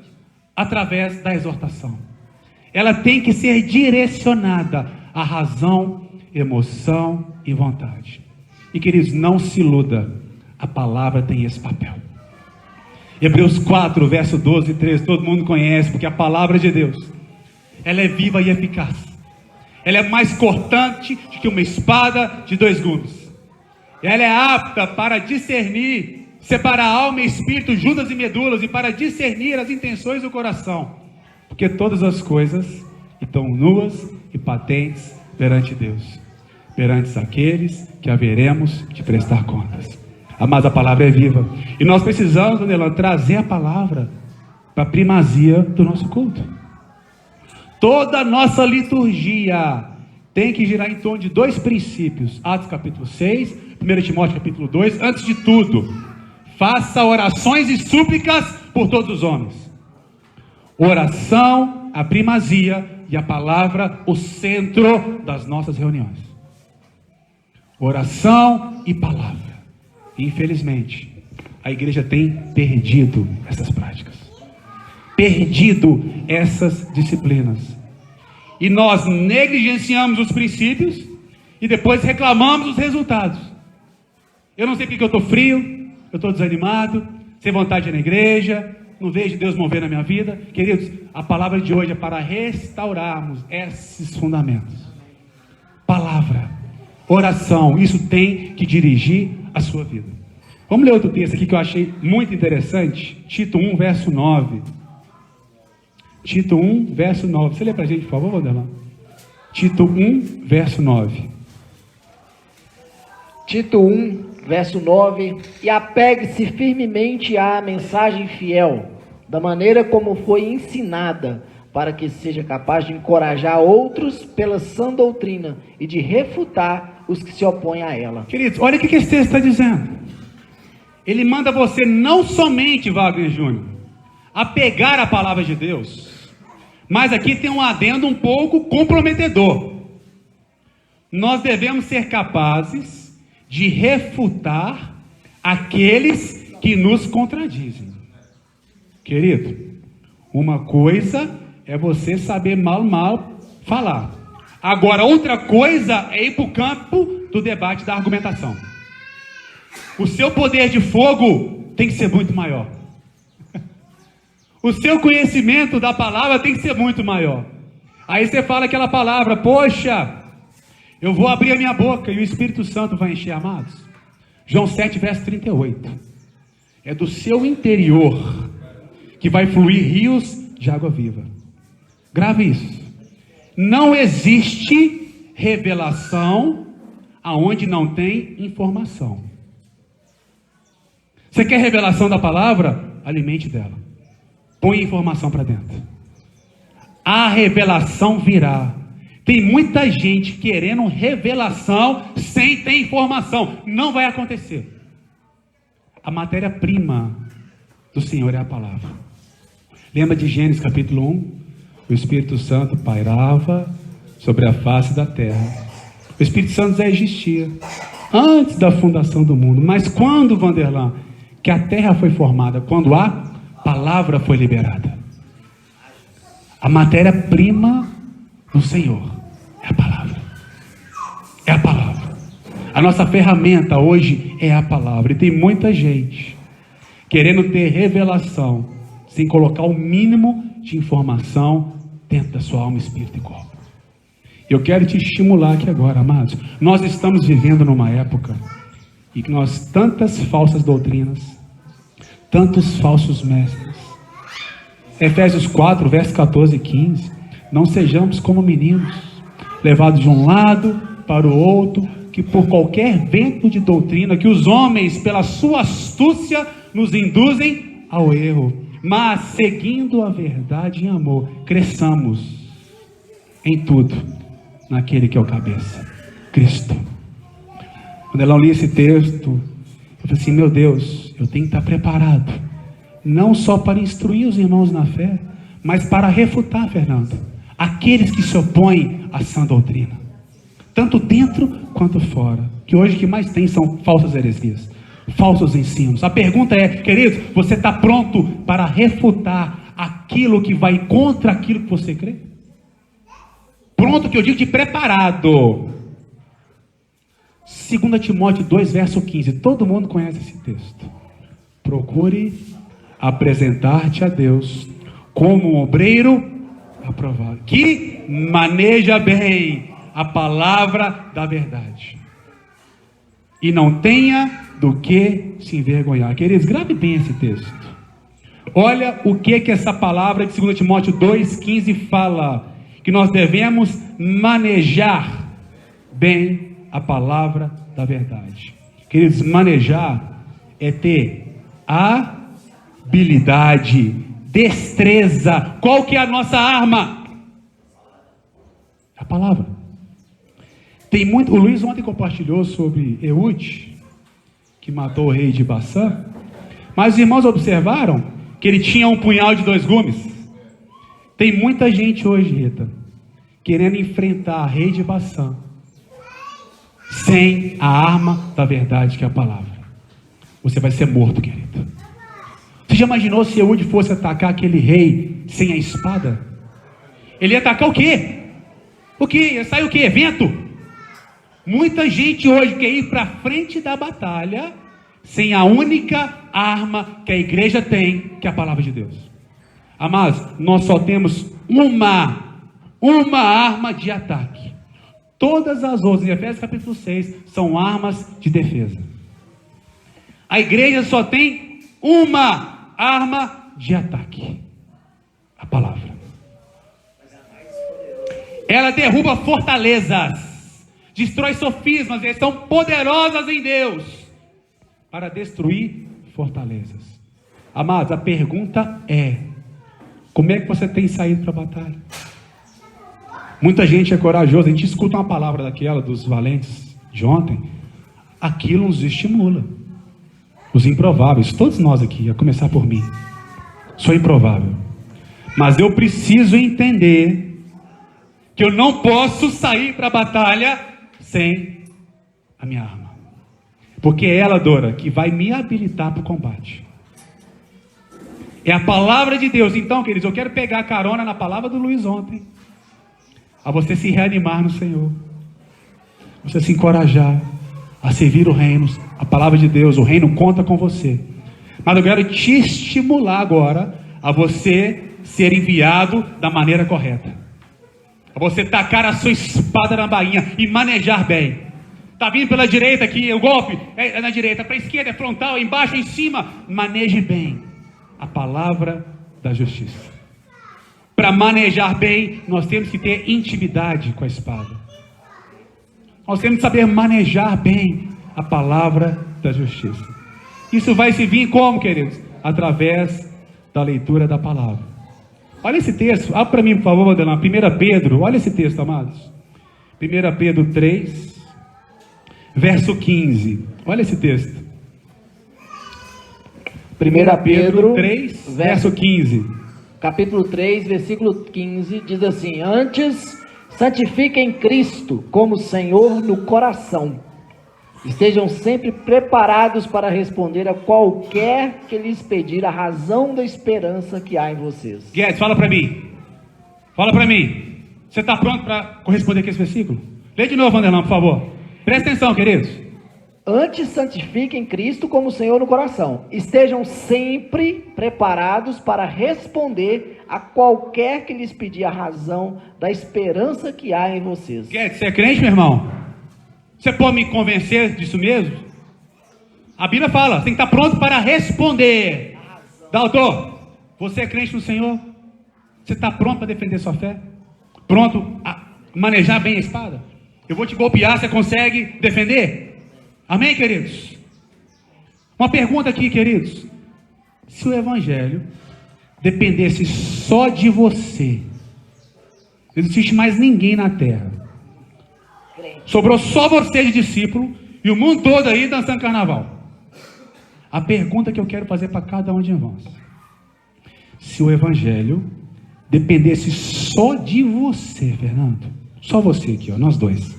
através da exortação. Ela tem que ser direcionada à razão, emoção e vontade. E queridos, não se iluda, a palavra tem esse papel. Hebreus 4, verso 12 e 13, todo mundo conhece, porque a palavra de Deus, ela é viva e eficaz. Ela é mais cortante do que uma espada de 2 gumes. Ela é apta para discernir, separar alma e espírito, juntas e medulas, e para discernir as intenções do coração. Porque todas as coisas estão nuas e patentes perante Deus, perante aqueles que haveremos de prestar contas. Mas a palavra é viva. E nós precisamos, Vanderlan, trazer a palavra para a primazia do nosso culto. Toda a nossa liturgia tem que girar em torno de 2 princípios. Atos capítulo 6, 1 Timóteo capítulo 2. Antes de tudo, faça orações e súplicas por todos os homens. Oração, a primazia, e a palavra, o centro das nossas reuniões. Oração e palavra. Infelizmente, a igreja tem perdido essas práticas, perdido essas disciplinas, e nós negligenciamos os princípios e depois reclamamos os resultados. Eu não sei porque eu estou frio, eu estou desanimado, sem vontade de ir na igreja, não vejo Deus mover na minha vida. Queridos, a palavra de hoje é para restaurarmos esses fundamentos. Palavra, oração, isso tem que dirigir a sua vida. Vamos ler outro texto aqui que eu achei muito interessante. Tito 1, verso 9. Tito 1, verso 9. Você lê para a gente, por favor, Vanderlan? Tito 1, verso 9. Tito 1, verso 9. E apegue-se firmemente à mensagem fiel, da maneira como foi ensinada, para que seja capaz de encorajar outros pela sã doutrina e de refutar os que se opõem a ela. Queridos, olha o que esse texto está dizendo. Ele manda você não somente, Wagner Júnior, a pegar a palavra de Deus, mas aqui tem um adendo um pouco comprometedor. Nós devemos ser capazes de refutar aqueles que nos contradizem. Querido, uma coisa é você saber mal falar. Agora, outra coisa é ir para o campo do debate, da argumentação. O seu poder de fogo tem que ser muito maior. O seu conhecimento da palavra tem que ser muito maior. Aí você fala aquela palavra, poxa, eu vou abrir a minha boca e o Espírito Santo vai encher, amados. João 7, verso 38. É do seu interior que vai fluir rios de água viva. Grave isso. Não existe revelação aonde não tem informação. Você quer revelação da palavra? Alimente dela. Põe informação para dentro. A revelação virá. Tem muita gente querendo revelação sem ter informação. Não vai acontecer. A matéria-prima do Senhor é a palavra. Lembra de Gênesis capítulo 1? O Espírito Santo pairava sobre a face da terra. O Espírito Santo já existia antes da fundação do mundo. Mas quando, Vanderlan, que a terra foi formada? Quando a palavra foi liberada. A matéria-prima do Senhor é a palavra. É a palavra. A nossa ferramenta hoje é a palavra. E tem muita gente querendo ter revelação sem colocar o mínimo de informação dentro da sua alma, espírito e corpo. Eu quero te estimular aqui agora, amados. Nós estamos vivendo numa época em que nós tantas falsas doutrinas, tantos falsos mestres. Efésios 4, versos 14 e 15. Não sejamos como meninos, levados de um lado para o outro, que por qualquer vento de doutrina, que os homens, pela sua astúcia, nos induzem ao erro. Mas, seguindo a verdade em amor, cresçamos em tudo naquele que é o cabeça, Cristo. Quando ela li esse texto, eu falei assim, meu Deus, eu tenho que estar preparado, não só para instruir os irmãos na fé, mas para refutar, Fernando, aqueles que se opõem à sã doutrina, tanto dentro quanto fora, que hoje o que mais tem são falsas heresias, falsos ensinos. A pergunta é, queridos, você está pronto para refutar aquilo que vai contra aquilo que você crê? Pronto, que eu digo de preparado. 2 Timóteo 2, verso 15. Todo mundo conhece esse texto. Procure apresentar-te a Deus como um obreiro aprovado, que maneja bem a palavra da verdade, e não tenha do que se envergonhar. Queridos, grave bem esse texto. Olha o que essa palavra de 2 Timóteo 2,15 fala. Que nós devemos manejar bem a palavra da verdade. Queridos, manejar é ter habilidade, destreza. Qual que é a nossa arma? A palavra. Tem muito. O Luiz ontem compartilhou sobre Eude, que matou o rei de Baçã. Mas os irmãos observaram que ele tinha um punhal de 2 gumes. Tem muita gente hoje, Rita, querendo enfrentar a rei de Baçã sem a arma da verdade, que é a palavra. Você vai ser morto, querido. Você já imaginou se Eude fosse atacar aquele rei sem a espada? Ele ia atacar o quê? O quê? Ia sair o quê? Vento? Muita gente hoje quer ir para frente da batalha sem a única arma que a igreja tem, que é a palavra de Deus. Amados, nós só temos uma arma de ataque. Todas as outras, em Efésios capítulo 6, são armas de defesa. A igreja só tem uma arma de ataque: a palavra. Ela derruba fortalezas, destrói sofismas, eles são poderosas em Deus para destruir fortalezas. Amados, a pergunta é: como é que você tem saído para a batalha? Muita gente é corajosa, a gente escuta uma palavra daquela dos valentes de ontem, aquilo nos estimula. Os improváveis, todos nós aqui, a começar por mim, sou improvável, mas eu preciso entender que eu não posso sair para a batalha sem a minha arma, porque é ela, Dora, que vai me habilitar para o combate. É a palavra de Deus. Então, queridos, eu quero pegar carona na palavra do Luiz ontem, a você se reanimar no Senhor, você se encorajar a servir o reino, a palavra de Deus, o reino conta com você. Mas eu quero te estimular agora a você ser enviado da maneira correta, a você tacar a sua espada na bainha e manejar bem. Está vindo pela direita aqui, o golpe é na direita, para a esquerda é frontal, embaixo, em cima. Maneje bem a palavra da justiça. Para manejar bem, nós temos que ter intimidade com a espada. Nós temos que saber manejar bem a palavra da justiça. Isso vai se vir como, queridos? Através da leitura da palavra. Olha esse texto, abre para mim, por favor, Madelão. 1 Pedro, olha esse texto, amados. 1 Pedro 3, verso 15. Olha esse texto. 1 Pedro 3, verso 15. Capítulo 3, versículo 15, diz assim: antes, santifiquem Cristo como Senhor no coração. Estejam sempre preparados para responder a qualquer que lhes pedir a razão da esperança que há em vocês. Guedes, fala para mim. Fala para mim. Você está pronto para corresponder com esse versículo? Lê de novo, Vanderlão, por favor. Presta atenção, queridos. Antes, santifiquem Cristo como Senhor no coração. Estejam sempre preparados para responder a qualquer que lhes pedir a razão da esperança que há em vocês. Guedes, você é crente, meu irmão? Você pode me convencer disso mesmo? A Bíblia fala, você tem que estar pronto para responder. Doutor, você é crente no Senhor? Você está pronto para defender sua fé? Pronto a manejar bem a espada? Eu vou te golpear, você consegue defender? Amém, queridos? Uma pergunta aqui, queridos. Se o evangelho dependesse só de você, não existe mais ninguém na terra, sobrou só você de discípulo e o mundo todo aí dançando carnaval. A pergunta que eu quero fazer para cada um de nós: se o evangelho dependesse só de você, Fernando, só você aqui, ó, nós dois.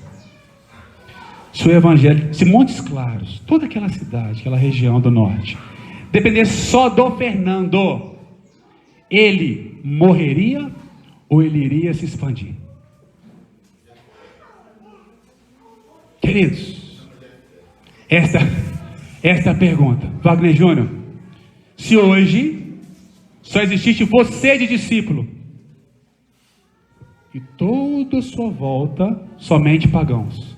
Se o evangelho, se Montes Claros, toda aquela cidade, aquela região do norte, dependesse só do Fernando, ele morreria ou ele iria se expandir? Queridos, esta é a pergunta. Wagner Júnior, se hoje só existisse você de discípulo e toda a sua volta somente pagãos,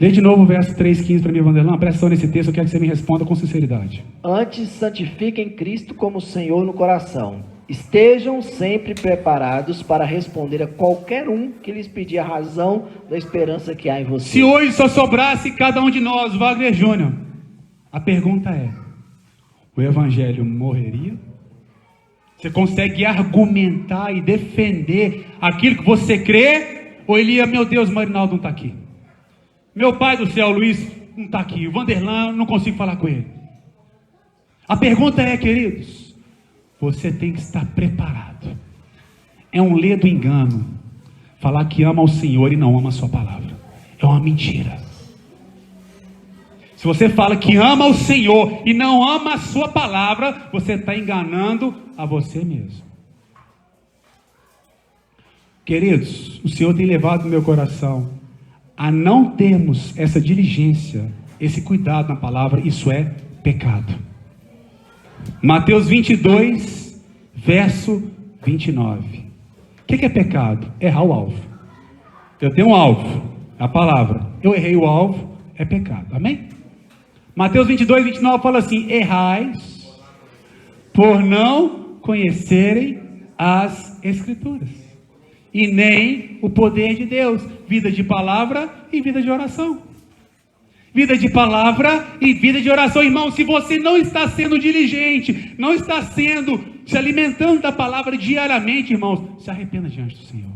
lê de novo o verso 3,15 para mim, Vanderlan. Presta atenção nesse texto, eu quero que você me responda com sinceridade. Antes, santifiquem Cristo como Senhor no coração. Estejam sempre preparados para responder a qualquer um que lhes pedir a razão da esperança que há em vocês. Se hoje só sobrasse cada um de nós, Wagner Júnior, a pergunta é: o evangelho morreria? Você consegue argumentar e defender aquilo que você crê? Ou ele ia, meu Deus, Marinaldo não está aqui, meu pai do céu, Luiz, não está aqui, o Vanderlan, não consigo falar com ele. A pergunta é, queridos, você tem que estar preparado. É um ledo engano falar que ama o Senhor e não ama a sua palavra. É uma mentira. Se você fala que ama o Senhor e não ama a sua palavra, você está enganando a você mesmo. Queridos, o Senhor tem levado no meu coração a não termos essa diligência, esse cuidado na palavra. Isso é pecado. Mateus 22, verso 29. O que é pecado? Errar o alvo. Eu tenho um alvo, a palavra. Eu errei o alvo, é pecado. Amém? Mateus 22, 29 fala assim: errais por não conhecerem as Escrituras. e nem o poder de Deus. Vida de palavra e vida de oração. Vida de palavra e vida de oração. Irmão, se você não está sendo diligente, não está se alimentando da palavra diariamente, irmãos, se arrependa diante do Senhor.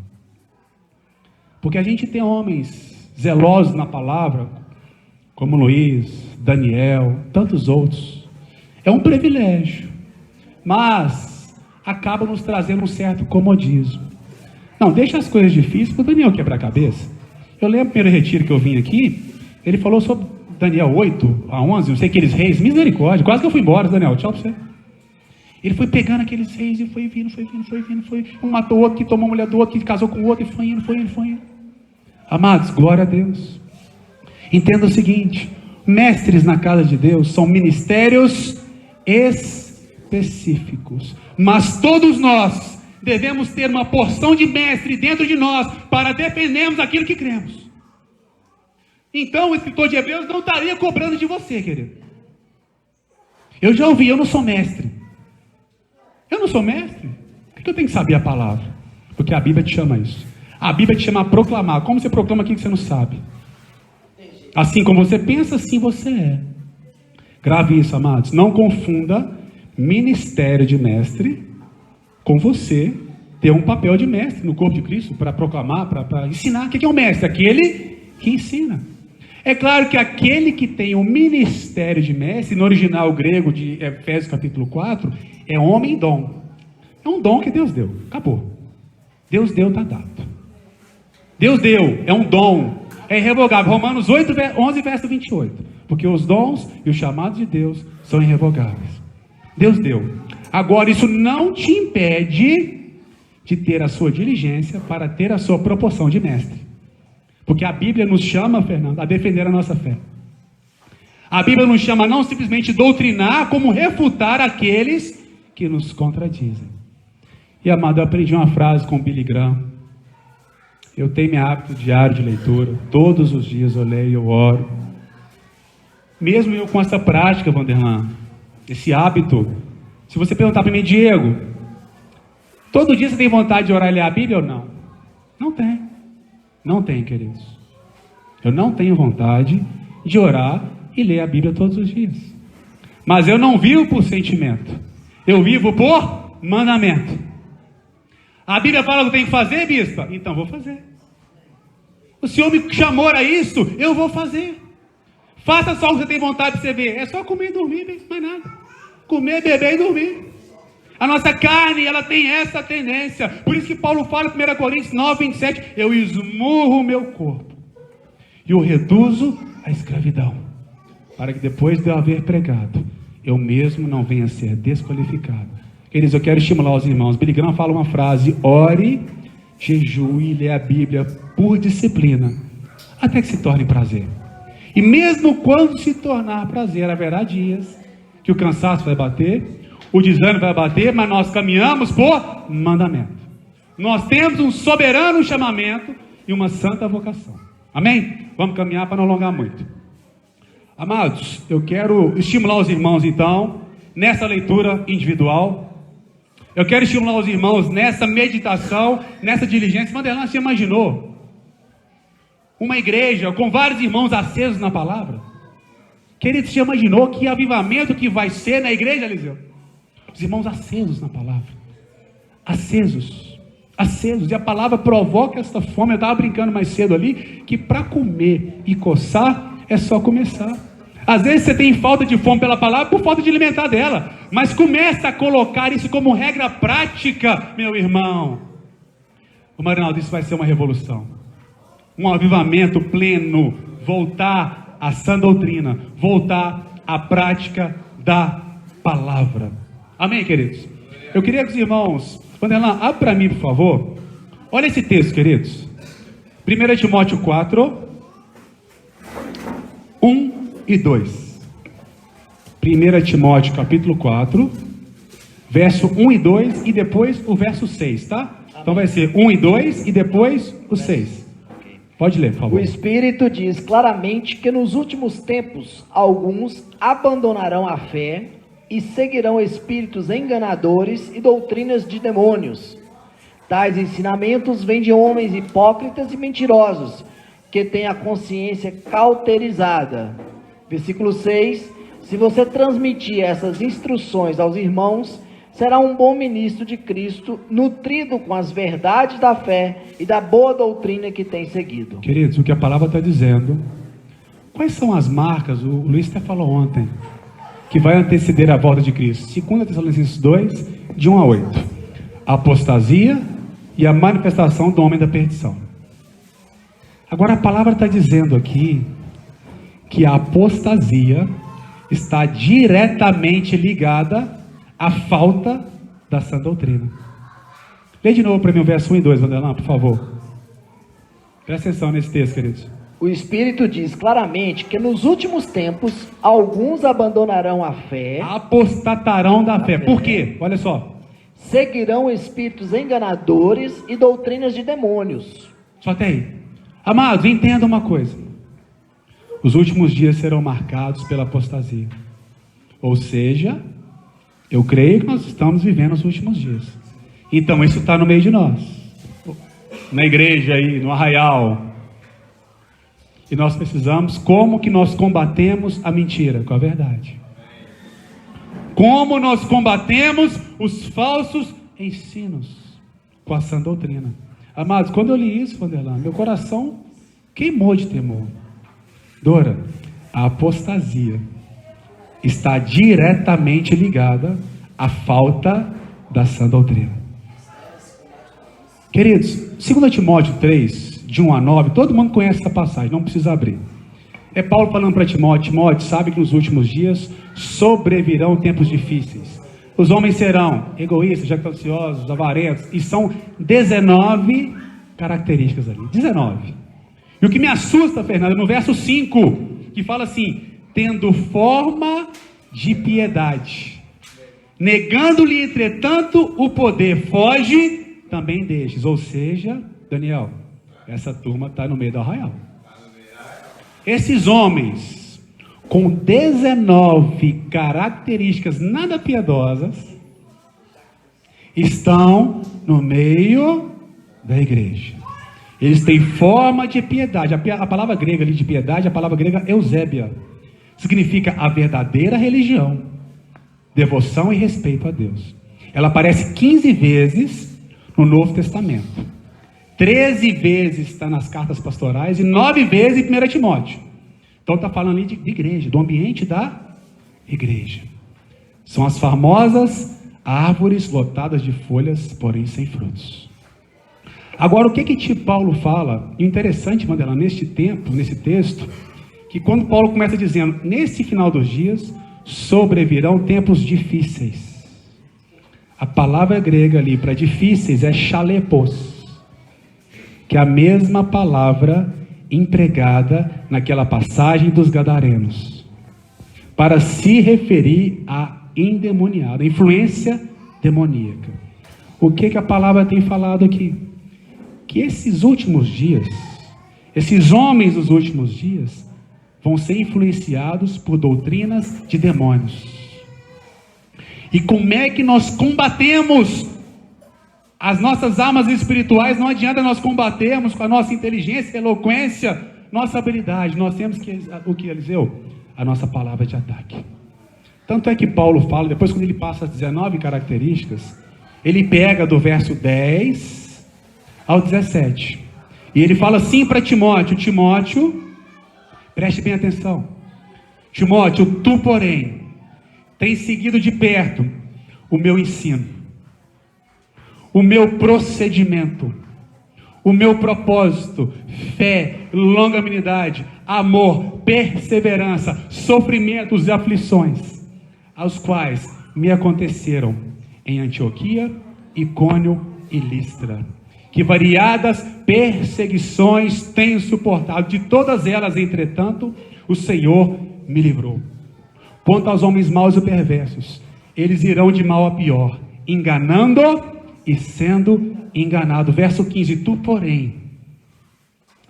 Porque a gente tem homens zelosos na palavra, como Luiz, Daniel, tantos outros. É um privilégio, mas acaba nos trazendo um certo comodismo. Não, deixa as coisas difíceis para o Daniel quebrar a cabeça. Eu lembro do primeiro retiro que eu vim aqui, ele falou sobre Daniel 8 a 11, não sei, aqueles reis, misericórdia, quase que eu fui embora, Daniel, tchau para você. Ele foi pegando aqueles reis e foi vindo, um matou o outro, que tomou a mulher do outro, que casou com o outro, e foi indo. Amados, glória a Deus. Entenda o seguinte, mestres na casa de Deus são ministérios específicos, mas todos nós devemos ter uma porção de mestre dentro de nós, para defendermos aquilo que cremos. Então o escritor de Hebreus não estaria cobrando de você, querido. Eu já ouvi, eu não sou mestre. Eu não sou mestre? Por que eu tenho que saber a palavra? Porque a Bíblia te chama isso. A Bíblia te chama a proclamar. Como você proclama aquilo que você não sabe? Assim como você pensa, assim você é. Grave isso, amados. Não confunda ministério de mestre com você ter um papel de mestre no corpo de Cristo para proclamar, para ensinar. O que é um mestre? Aquele que ensina. É claro que aquele que tem o ministério de mestre, no original grego de Efésios capítulo 4, é homem dom. É um dom que Deus deu. Acabou. Deus deu, está dado. Deus deu, é um dom. É irrevogável. Romanos 8, 11, verso 28. Porque os dons e os chamados de Deus são irrevogáveis. Deus deu. Agora, isso não te impede de ter a sua diligência para ter a sua proporção de mestre. Porque a Bíblia nos chama, Fernando, a defender a nossa fé. A Bíblia nos chama a não simplesmente doutrinar, como refutar aqueles que nos contradizem. E, amado, eu aprendi uma frase com Billy Graham. Eu tenho meu hábito diário de leitura. Todos os dias eu leio, eu oro. Mesmo eu com essa prática, Vanderlan, esse hábito, se você perguntar para mim, Diego, todo dia você tem vontade de orar e ler a Bíblia ou não? Não tem. Não tem, queridos. Eu não tenho vontade de orar e ler a Bíblia todos os dias. Mas eu não vivo por sentimento. Eu vivo por mandamento. A Bíblia fala que eu tenho que fazer, bispa? Então vou fazer. O Senhor me chamou a isso, eu vou fazer. Faça só o que você tem vontade de você ver. É só comer e dormir, mais nada. Comer, beber e dormir. A nossa carne, ela tem essa tendência. Por isso que Paulo fala em 1 Coríntios 9, 27, eu esmurro o meu corpo e o reduzo à escravidão, para que depois de eu haver pregado, eu mesmo não venha a ser desqualificado. Queridos, eu quero estimular os irmãos. Billy Graham fala uma frase: ore, jejue e lê a Bíblia por disciplina, até que se torne prazer. E mesmo quando se tornar prazer, haverá dias que o cansaço vai bater, o desânimo vai bater, mas nós caminhamos por mandamento. Nós temos um soberano chamamento e uma santa vocação. Amém? Vamos caminhar para não alongar muito. Amados, eu quero estimular os irmãos então, nessa leitura individual. Eu quero estimular os irmãos nessa meditação, nessa diligência. Vanderlan, você imaginou uma igreja com vários irmãos acesos na palavra? Querido, você imaginou que avivamento que vai ser na igreja, Eliseu? Os irmãos acesos na palavra. Acesos. E a palavra provoca essa fome. Eu estava brincando mais cedo ali, que para comer e coçar, é só começar. Às vezes você tem falta de fome pela palavra, por falta de alimentar dela. Mas começa a colocar isso como regra prática, meu irmão. O Marinaldo, isso vai ser uma revolução. Um avivamento pleno. Voltar à sã doutrina. Voltar à prática da palavra. Amém, queridos? Eu queria que os irmãos, Vanderlan, abre para mim, por favor. Olha esse texto, queridos. 1 Timóteo 4, 1 e 2. 1 Timóteo capítulo 4, verso 1 e 2 e depois o verso 6, tá? Então vai ser 1 e 2 e depois o 6. Pode ler, por favor. O Espírito diz claramente que nos últimos tempos alguns abandonarão a fé e seguirão espíritos enganadores e doutrinas de demônios, Tais ensinamentos vêm de homens hipócritas e mentirosos, que têm a consciência cauterizada. Versículo 6. Se você transmitir essas instruções aos irmãos, será um bom ministro de Cristo, nutrido com as verdades da fé e da boa doutrina que tem seguido. Queridos, o que a palavra está dizendo, quais são as marcas, o Luiz até falou ontem, que vai anteceder a volta de Cristo? 2 Tessalonicenses 2, de 1 a 8. A apostasia e a manifestação do homem da perdição. Agora a palavra está dizendo aqui que a apostasia está diretamente ligada à falta da sã doutrina. Lê de novo para mim o verso 1 e 2, Vanderlan, por favor. Presta atenção nesse texto, queridos. O Espírito diz claramente que nos últimos tempos, alguns abandonarão a fé. Apostatarão da fé. Por quê? Olha só. Seguirão espíritos enganadores e doutrinas de demônios. Só até aí. Amados, entenda uma coisa. Os últimos dias serão marcados pela apostasia. Ou seja, eu creio que nós estamos vivendo os últimos dias. Então isso está no meio de nós. Na igreja aí, no arraial. E nós precisamos, como que nós combatemos a mentira? Com a verdade. Como nós combatemos os falsos ensinos? Com a sã doutrina. Amados, quando eu li isso, Vanderlan, meu coração queimou de temor. Dora, a apostasia está diretamente ligada à falta da sã doutrina. Queridos, 2 Timóteo 3, de 1 a 9, todo mundo conhece essa passagem, não precisa abrir. É Paulo falando para Timóteo: Timóteo, sabe que nos últimos dias sobrevirão tempos difíceis. Os homens serão egoístas, jactanciosos, avarentos, e são 19 características ali, 19. E o que me assusta, Fernando, no verso 5, que fala assim: tendo forma de piedade, negando-lhe, entretanto, o poder, foge também destes. Ou seja, Daniel, essa turma está no meio do arraial. Esses homens, com 19 características nada piedosas, estão no meio da igreja. Eles têm forma de piedade. A palavra grega ali de piedade, a palavra grega eusébia, significa a verdadeira religião, devoção e respeito a Deus. Ela aparece 15 vezes no Novo Testamento. 13 vezes está nas cartas pastorais e 9 vezes em 1 Timóteo. Então está falando ali de igreja, do ambiente da igreja. São as famosas árvores lotadas de folhas, porém sem frutos. Agora, o que Paulo fala? Interessante, Mandela, neste tempo, nesse texto, que quando Paulo começa dizendo, nesse final dos dias, sobrevirão tempos difíceis. A palavra grega ali para difíceis é chalepos, que é a mesma palavra empregada naquela passagem dos Gadarenos, para se referir a endemoniado, a influência demoníaca. O que a palavra tem falado aqui? Que esses últimos dias, esses homens dos últimos dias, vão ser influenciados por doutrinas de demônios. E como é que nós combatemos as nossas armas espirituais? Não adianta nós combatermos com a nossa inteligência, eloquência, nossa habilidade. Nós temos o que, Eliseu? A nossa palavra de ataque. Tanto é que Paulo fala, depois quando ele passa as 19 características, ele pega do verso 10 ao 17. E ele fala assim para Timóteo: Timóteo, preste bem atenção. Timóteo, tu, porém, tens seguido de perto o meu ensino, o meu procedimento, o meu propósito, fé, longanimidade, amor, perseverança, sofrimentos e aflições, aos quais me aconteceram em Antioquia, Icônio e Listra, que variadas perseguições tenho suportado, de todas elas, entretanto, o Senhor me livrou. Quanto aos homens maus e perversos, eles irão de mal a pior, enganando e sendo enganado. Verso 15, tu, porém,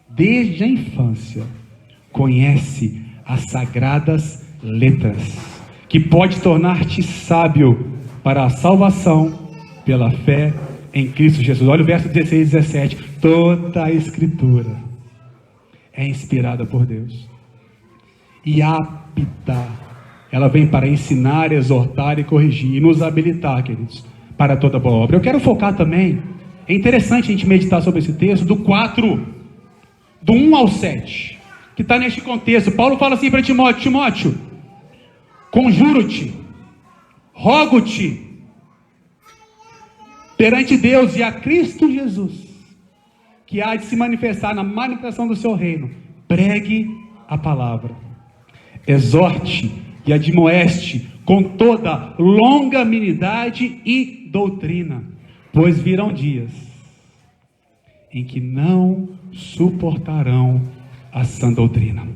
desde a infância, conhece as sagradas letras, que pode tornar-te sábio para a salvação pela fé em Cristo Jesus. Olha o verso 16 e 17. Toda a Escritura é inspirada por Deus e apta. Ela vem para ensinar, exortar e corrigir e nos habilitar, queridos, para toda boa obra. Eu quero focar também, é interessante a gente meditar sobre esse texto, do 4, do 1 ao 7, que está neste contexto. Paulo fala assim para Timóteo: Timóteo, conjuro-te, rogo-te, perante Deus e a Cristo Jesus, que há de se manifestar na manifestação do seu reino, pregue a palavra, exorte e admoeste com toda longanimidade e doutrina, pois virão dias em que não suportarão a sã doutrina.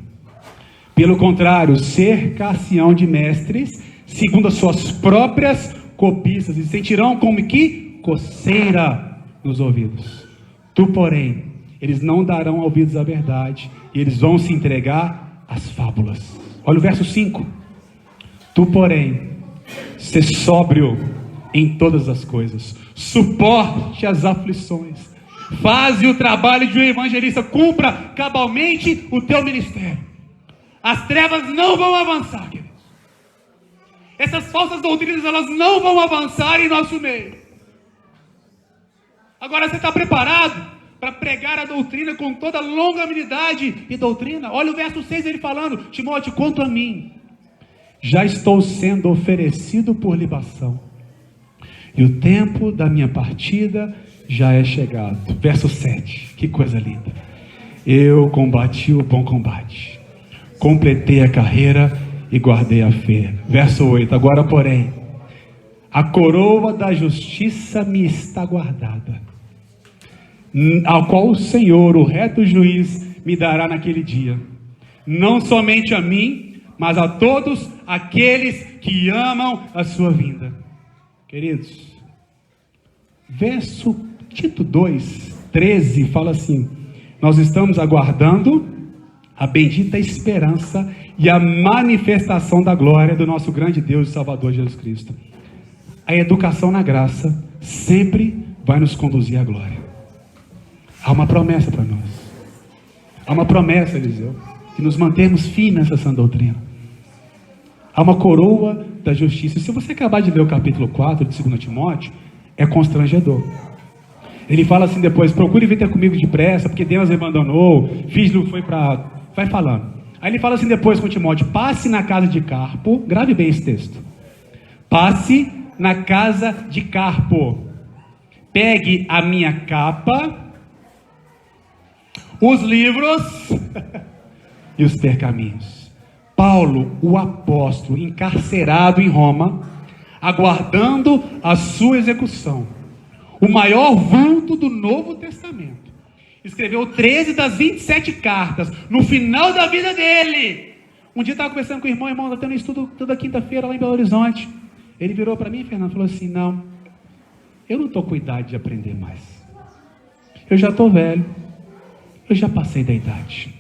Pelo contrário, cercar-se-ão de mestres, segundo as suas próprias cobiças, e sentirão como que coceira nos ouvidos. Tu, porém, eles não darão ouvidos à verdade, e eles vão se entregar às fábulas. Olha o verso 5. Tu, porém, sê sóbrio em todas as coisas, suporte as aflições, faze o trabalho de um evangelista, cumpra cabalmente o teu ministério. As trevas não vão avançar, queridos. Essas falsas doutrinas, elas não vão avançar em nosso meio. Agora, você está preparado para pregar a doutrina com toda longanimidade e doutrina? Olha o verso 6, ele falando: Timóteo, quanto a mim, já estou sendo oferecido por libação, e o tempo da minha partida já é chegado. Verso 7, que coisa linda. Eu combati o bom combate, completei a carreira e guardei a fé. Verso 8, agora porém, a coroa da justiça me está guardada, ao qual o Senhor, o reto juiz, me dará naquele dia, não somente a mim, mas a todos aqueles que amam a sua vinda. Queridos, verso Tito 2, 13, fala assim: nós estamos aguardando a bendita esperança e a manifestação da glória do nosso grande Deus e Salvador Jesus Cristo. A educação na graça sempre vai nos conduzir à glória. Há uma promessa para nós. Há uma promessa, Eliseu, de nos mantermos firmes nessa sã doutrina. Há uma coroa da justiça. Se você acabar de ler o capítulo 4 de 2 Timóteo, é constrangedor. Ele fala assim depois: procure vir ter comigo depressa, porque Deus me abandonou, filho foi para... Vai falando. Aí ele fala assim depois com Timóteo: passe na casa de Carpo. Grave bem esse texto. Passe na casa de Carpo, pegue a minha capa, os livros e os pergaminhos. Paulo, o apóstolo, encarcerado em Roma, aguardando a sua execução, o maior vulto do Novo Testamento, escreveu 13 das 27 cartas no final da vida dele. Um dia eu estava conversando com o irmão está tendo estudo toda quinta-feira lá em Belo Horizonte. Ele virou para mim, Fernando, falou assim: não, eu não estou com idade de aprender mais, eu já estou velho, eu já passei da idade.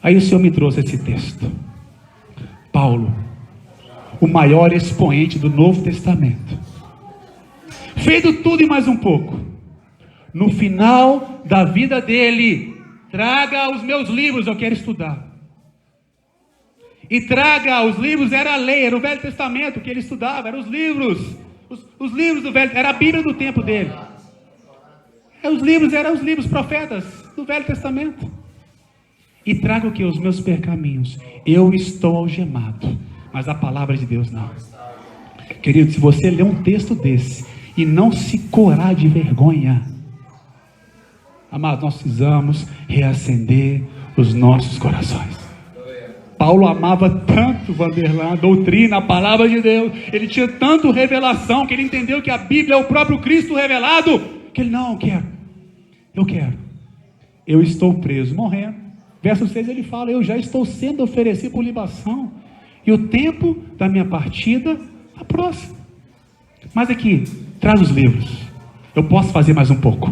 Aí o Senhor me trouxe esse texto. Paulo, o maior expoente do Novo Testamento, feito tudo e mais um pouco, no final da vida dele, traga os meus livros, eu quero estudar. E traga os livros, era a lei, era o Velho Testamento que ele estudava, eram os livros, os livros do Velho, era a Bíblia do tempo dele. Eram os livros profetas do Velho Testamento. E traga o que? Os meus pergaminhos. Eu estou algemado, mas a palavra de Deus não. Querido, se você ler um texto desse e não se corar de vergonha, amados, nós precisamos reacender os nossos corações. Paulo amava tanto, Vanderlan, a doutrina, a palavra de Deus. Ele tinha tanto revelação, que ele entendeu que a Bíblia é o próprio Cristo revelado, que ele: não, eu quero. Eu estou preso, morrendo. Verso 6 ele fala: eu já estou sendo oferecido por libação, e o tempo da minha partida está próximo. Mas aqui, traz os livros. Eu posso fazer mais um pouco.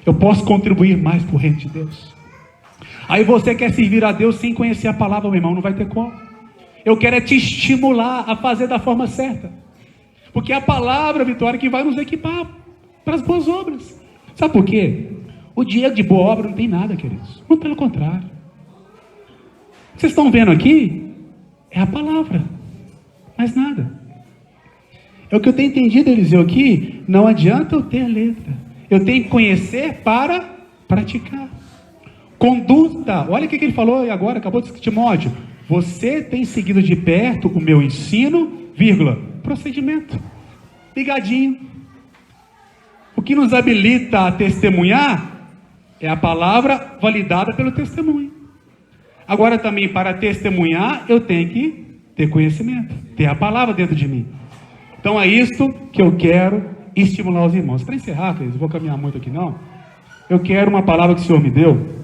Eu posso contribuir mais para o reino de Deus. Aí você quer servir a Deus sem conhecer a palavra, meu irmão, não vai ter como. Eu quero é te estimular a fazer da forma certa, porque é a palavra, Vitória, que vai nos equipar para as boas obras. Sabe por quê? O Diego de boa obra não tem nada, queridos. Muito pelo contrário. Vocês estão vendo aqui? É a palavra. Mais nada. É o que eu tenho entendido, Eliseu, aqui. Não adianta eu ter letra. Eu tenho que conhecer para praticar. Conduta. Olha o que ele falou agora, acabou de dizer, Timóteo. Você tem seguido de perto o meu ensino, vírgula, procedimento. Ligadinho. O que nos habilita a testemunhar é a palavra validada pelo testemunho. Agora também, para testemunhar, eu tenho que ter conhecimento, ter a palavra dentro de mim. Então é isto que eu quero estimular os irmãos. Para encerrar, queridos, não vou caminhar muito aqui não. Eu quero uma palavra que o Senhor me deu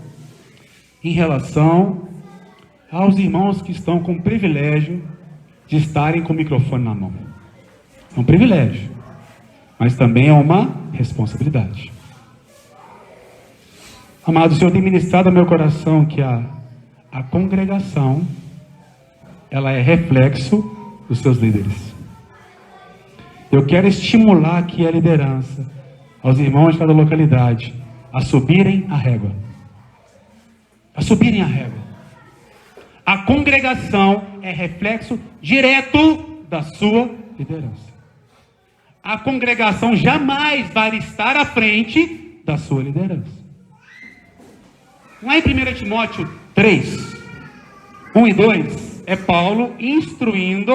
em relação aos irmãos que estão com o privilégio de estarem com o microfone na mão. É um privilégio, mas também é uma responsabilidade. Amado, o Senhor tem ministrado ao meu coração que a congregação, ela é reflexo dos seus líderes. Eu quero estimular aqui a liderança, aos irmãos de cada localidade, a subirem a régua. A subirem a régua. A congregação é reflexo direto da sua liderança. A congregação jamais vai estar à frente da sua liderança. Lá em 1 Timóteo 3, 1 e 2, é Paulo instruindo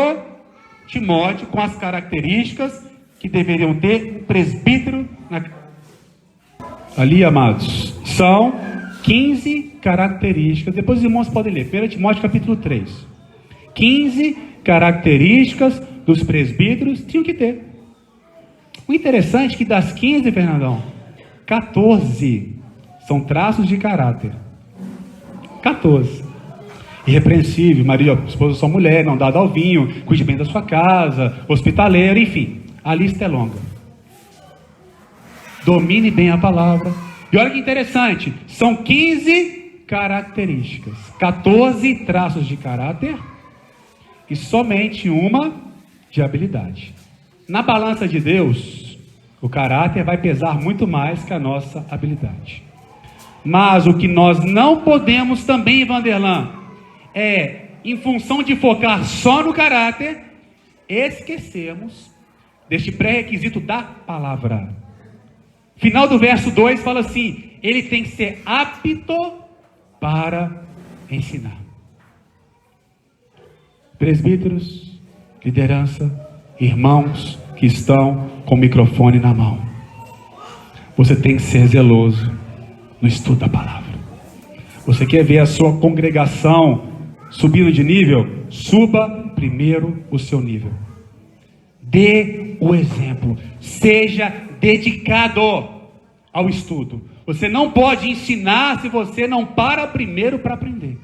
Timóteo com as características que deveriam ter um presbítero. Ali, amados, são 15 características. Depois os irmãos podem ler, 1 Timóteo capítulo 3. 15 características dos presbíteros tinham que ter. O interessante é que das 15, Fernandão, 14 são traços de caráter. 14. Irrepreensível, marido, esposa da sua mulher, não dado ao vinho, cuide bem da sua casa, hospitaleiro, enfim. A lista é longa. Domine bem a palavra. E olha que interessante, são 15 características, 14 traços de caráter e somente uma de habilidade. Na balança de Deus, o caráter vai pesar muito mais que a nossa habilidade. Mas o que nós não podemos também, Vanderlan, é, em função de focar só no caráter, esquecemos deste pré-requisito da palavra. Final do verso 2 fala assim: ele tem que ser apto para ensinar. Presbíteros, liderança, irmãos que estão com o microfone na mão, você tem que ser zeloso no estudo da palavra. Você quer ver a sua congregação subindo de nível? Suba primeiro o seu nível. Dê o exemplo. Seja dedicado ao estudo. Você não pode ensinar se você não para primeiro para aprender.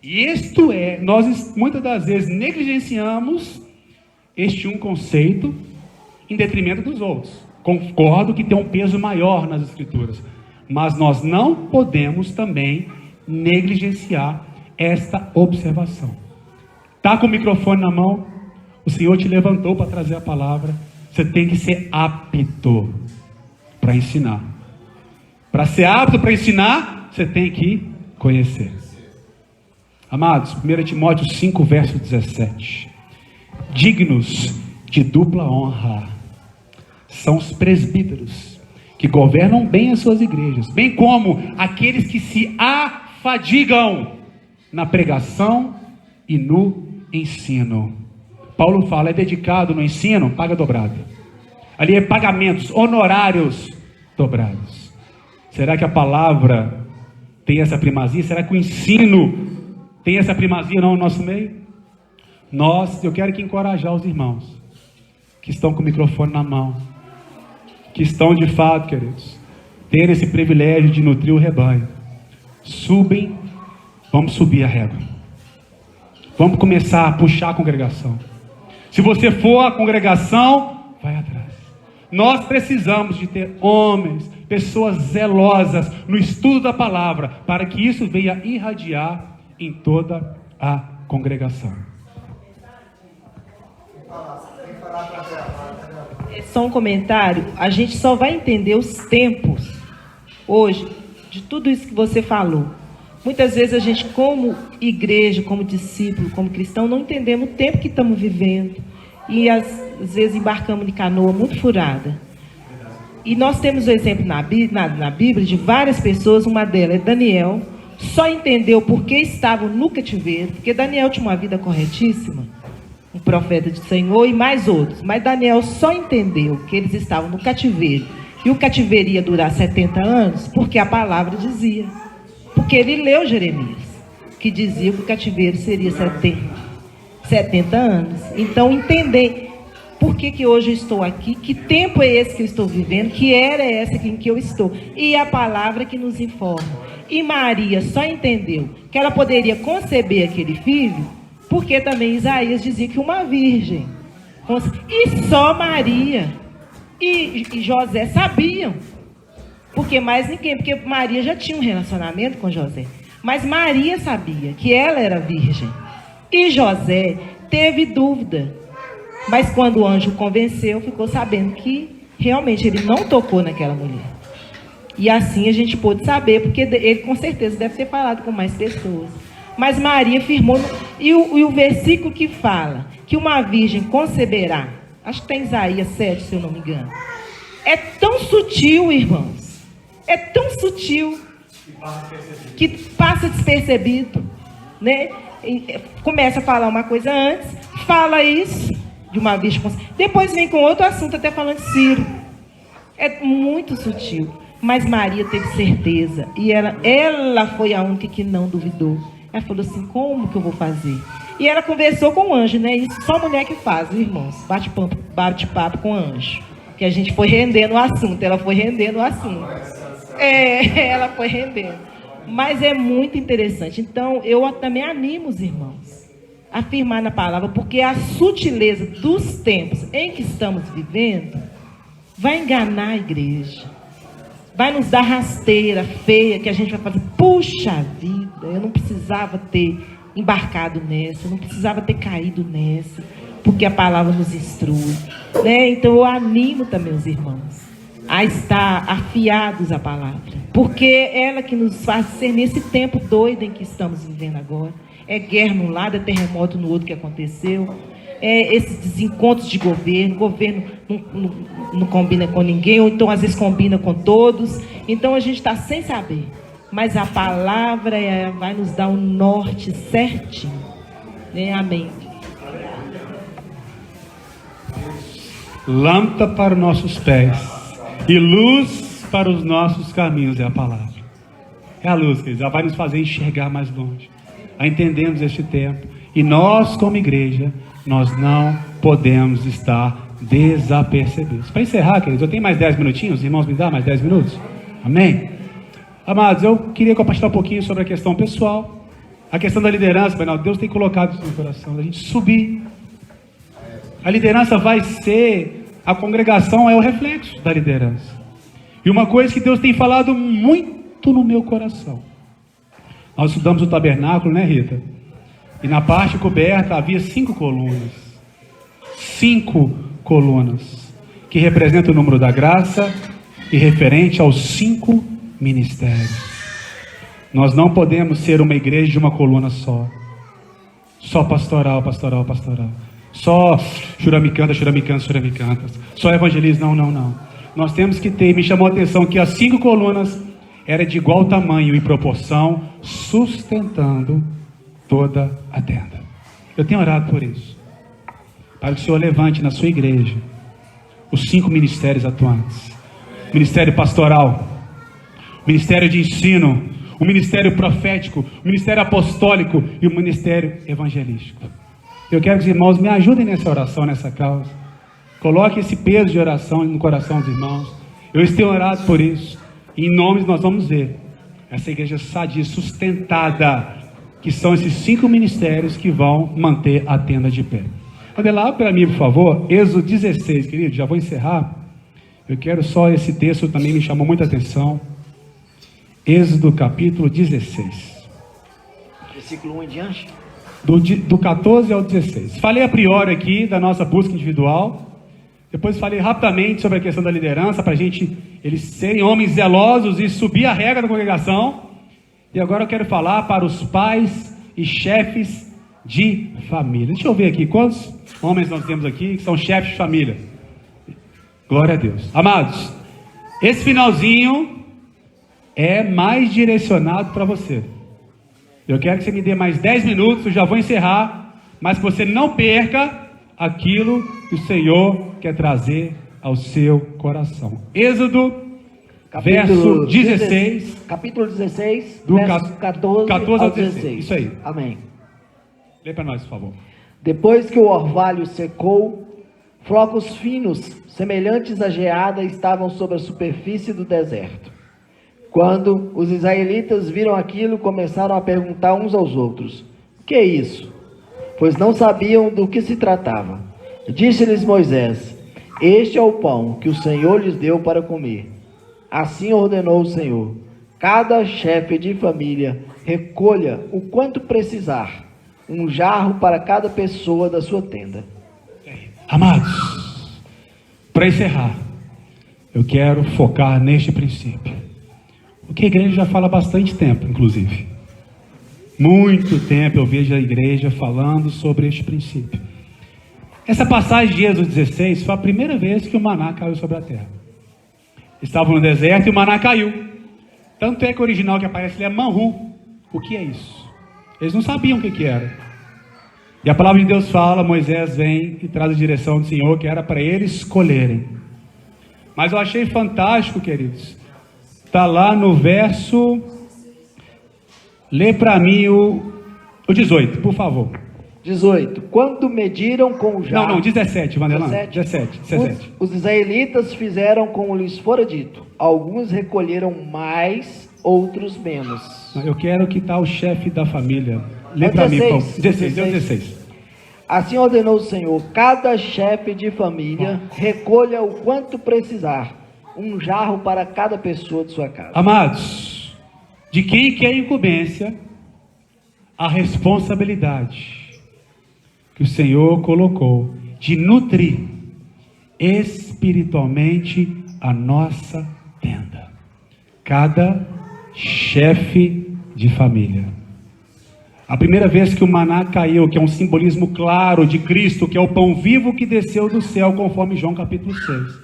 E isto é, nós muitas das vezes negligenciamos este um conceito em detrimento dos outros. Concordo que tem um peso maior nas escrituras, mas nós não podemos também negligenciar esta observação. Está com o microfone na mão, o Senhor te levantou para trazer a palavra, você tem que ser apto para ensinar. Para ser apto para ensinar, você tem que conhecer. Amados, 1 Timóteo 5, verso 17. Dignos de dupla honra são os presbíteros que governam bem as suas igrejas, bem como aqueles que se afadigam na pregação e no ensino. Paulo fala, é dedicado no ensino, paga dobrado. Ali é pagamentos, honorários dobrados. Será que a palavra tem essa primazia? Será que o ensino tem essa primazia não no nosso meio? Eu quero que encorajar os irmãos que estão com o microfone na mão, que estão de fato, queridos, ter esse privilégio de nutrir o rebanho. Vamos subir a régua. Vamos começar a puxar a congregação. Se você for a congregação, vai atrás. Nós precisamos de ter homens, pessoas zelosas no estudo da palavra, para que isso venha irradiar em toda a congregação. Só um comentário. A gente só vai entender os tempos hoje de tudo isso que você falou. Muitas vezes a gente, como igreja, como discípulo, como cristão, não entendemos o tempo que estamos vivendo. E às vezes embarcamos de canoa muito furada. E nós temos o exemplo na Bíblia de várias pessoas. Uma delas é Daniel. Só entendeu por que estavam no cativeiro, porque Daniel tinha uma vida corretíssima, um profeta do Senhor e mais outros. Mas Daniel só entendeu que eles estavam no cativeiro. E o cativeiro ia durar 70 anos, porque a palavra dizia. Porque ele leu Jeremias, que dizia que o cativeiro seria 70 anos. Então, entender por que hoje eu estou aqui, que tempo é esse que eu estou vivendo, que era essa em que eu estou. E a palavra que nos informa. E Maria só entendeu que ela poderia conceber aquele filho, porque também Isaías dizia que uma virgem. E só Maria e José sabiam. Porque mais ninguém, porque Maria já tinha um relacionamento com José. Mas Maria sabia que ela era virgem. E José teve dúvida. Mas quando o anjo o convenceu, ficou sabendo que realmente ele não tocou naquela mulher. E assim a gente pôde saber, porque ele com certeza deve ter falado com mais pessoas. Mas Maria firmou, e o versículo que fala que uma virgem conceberá, acho que tem Isaías 7, se eu não me engano, é tão sutil, irmãos, é tão sutil, que passa despercebido, né? Começa a falar uma coisa antes, fala isso, de uma virgem, depois vem com outro assunto, até falando de Ciro. É muito sutil. Mas Maria teve certeza. E ela foi a única que não duvidou. Ela falou assim, como que eu vou fazer? E ela conversou com o anjo, né? Isso só mulher que faz, irmãos. Bate-papo com o anjo. Que a gente foi rendendo o assunto. Ela foi rendendo o assunto. Ela foi rendendo. Mas é muito interessante. Então, eu também animo os irmãos a afirmar na palavra, porque a sutileza dos tempos em que estamos vivendo vai enganar a igreja. Vai nos dar rasteira feia, que a gente vai fazer, puxa vida, eu não precisava ter embarcado nessa, eu não precisava ter caído nessa, porque a palavra nos instrui, né? Então eu animo também os irmãos a estar afiados à palavra, porque é ela que nos faz ser nesse tempo doido em que estamos vivendo agora. É guerra num lado, é terremoto no outro que aconteceu, esses desencontros de governo não combina com ninguém, ou então às vezes combina com todos, então a gente está sem saber, mas a palavra vai nos dar um norte certinho, né? Amém. Lâmpada para os nossos pés e luz para os nossos caminhos é a palavra. É a luz, queridos, ela vai nos fazer enxergar mais longe, a entendermos este tempo, e nós como igreja, nós não podemos estar desapercebidos. Para encerrar, queridos, eu tenho mais 10 minutinhos, irmãos, me dá mais 10 minutos? Amém? Amados, eu queria compartilhar um pouquinho sobre a questão pessoal, a questão da liderança. Mas não, Deus tem colocado isso no coração, da gente subir. A liderança vai ser, a congregação é o reflexo da liderança. E uma coisa que Deus tem falado muito no meu coração. Nós estudamos o tabernáculo, né, Rita? E na parte coberta havia 5 colunas. 5 colunas. Que representam o número da graça e referente aos 5 ministérios. Nós não podemos ser uma igreja de uma coluna só. Só pastoral. Só churamicanta. Só evangelismo. Não. Nós temos que ter, me chamou a atenção que as 5 colunas eram de igual tamanho e proporção, sustentando toda a tenda. Eu tenho orado por isso, para que o Senhor levante na sua igreja os 5 ministérios atuantes: ministério pastoral, ministério de ensino, o ministério profético, o ministério apostólico e o ministério evangelístico. Eu quero que os irmãos me ajudem nessa oração, nessa causa. Coloque esse peso de oração no coração dos irmãos. Eu tenho orado por isso, e em nome nós vamos ver essa igreja sadia, sustentada, que são esses 5 ministérios que vão manter a tenda de pé. Olha lá para mim, por favor, Êxodo 16, querido, já vou encerrar. Eu quero só, esse texto também me chamou muita atenção. Êxodo capítulo 16. Versículo 1 em diante. Do 14 ao 16. Falei a priori aqui da nossa busca individual, Depois falei rapidamente sobre a questão da liderança, para eles serem homens zelosos e subir a regra da congregação. E agora eu quero falar para os pais e chefes de família. Deixa eu ver aqui, quantos homens nós temos aqui que são chefes de família? Glória a Deus. Amados, esse finalzinho é mais direcionado para você. Eu quero que você me dê mais 10 minutos, eu já vou encerrar, mas que você não perca aquilo que o Senhor quer trazer ao seu coração. Êxodo, verso 16. Capítulo 16, do verso 14 ao 16. Isso aí. Amém. Lê para nós, por favor. Depois que o orvalho secou, flocos finos, semelhantes à geada, estavam sobre a superfície do deserto. Quando os israelitas viram aquilo, começaram a perguntar uns aos outros: o que é isso? Pois não sabiam do que se tratava. Disse-lhes Moisés: este é o pão que o Senhor lhes deu para comer. Assim ordenou o Senhor: cada chefe de família recolha o quanto precisar, um jarro para cada pessoa da sua tenda. Amados, para encerrar, eu quero focar neste princípio, o que a igreja já fala há bastante tempo, inclusive. Muito tempo eu vejo a igreja falando sobre este princípio. Essa passagem de Êxodo 16 foi a primeira vez que o maná caiu sobre a terra. Estavam no deserto e o maná caiu. Tanto é que o original que aparece ali é manru. O que é isso? Eles não sabiam o que era. E a palavra de Deus fala, Moisés vem e traz a direção do Senhor, que era para eles escolherem. Mas eu achei fantástico, queridos. Está lá no verso... Lê para mim o 18, por favor. 18. Quando mediram com o jarro... Não, 17, Vanderlan. 17. Os israelitas fizeram como lhes fora dito. Alguns recolheram mais, outros menos. Eu quero que está o chefe da família. Lê para mim, Paulo. 16. Assim ordenou o Senhor: cada chefe de família recolha o quanto precisar, um jarro para cada pessoa de sua casa. Amados, de quem que é a incumbência, a responsabilidade que o Senhor colocou de nutrir espiritualmente a nossa tenda. Cada chefe de família. A primeira vez que o maná caiu, que é um simbolismo claro de Cristo, que é o pão vivo que desceu do céu, conforme João capítulo 6. O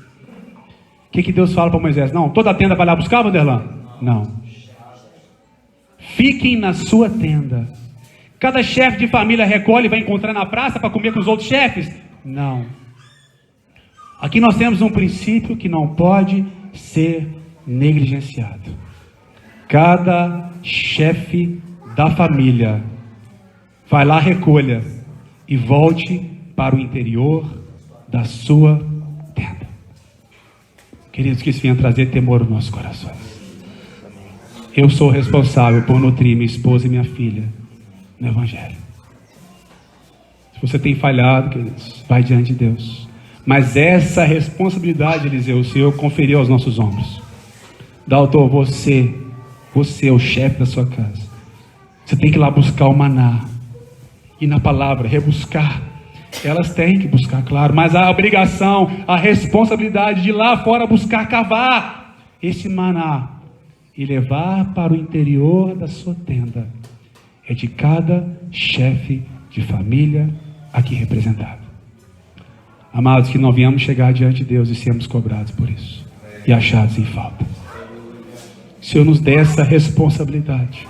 que Deus fala para Moisés? Não, toda a tenda vai lá buscar, Vanderlan? Não. Fiquem na sua tenda. Cada chefe de família recolhe e vai encontrar na praça para comer com os outros chefes? Não. Aqui nós temos um princípio que não pode ser negligenciado. Cada chefe da família vai lá, recolha e volte para o interior da sua tenda. Queridos, que isso venha trazer temor nos nossos corações. Eu sou responsável por nutrir minha esposa e minha filha no Evangelho. Se você tem falhado, queridos, vai diante de Deus. Mas essa responsabilidade, Eliseu, o Senhor conferiu aos nossos ombros. Doutor, você é o chefe da sua casa. Você tem que ir lá buscar o maná. E na palavra, rebuscar. Elas têm que buscar, claro. Mas a obrigação, a responsabilidade de ir lá fora buscar, cavar esse maná e levar para o interior da sua tenda é de cada chefe de família aqui representado. Amados, que não venhamos chegar diante de Deus e sermos cobrados por isso e achados em falta. O Senhor nos dê essa responsabilidade.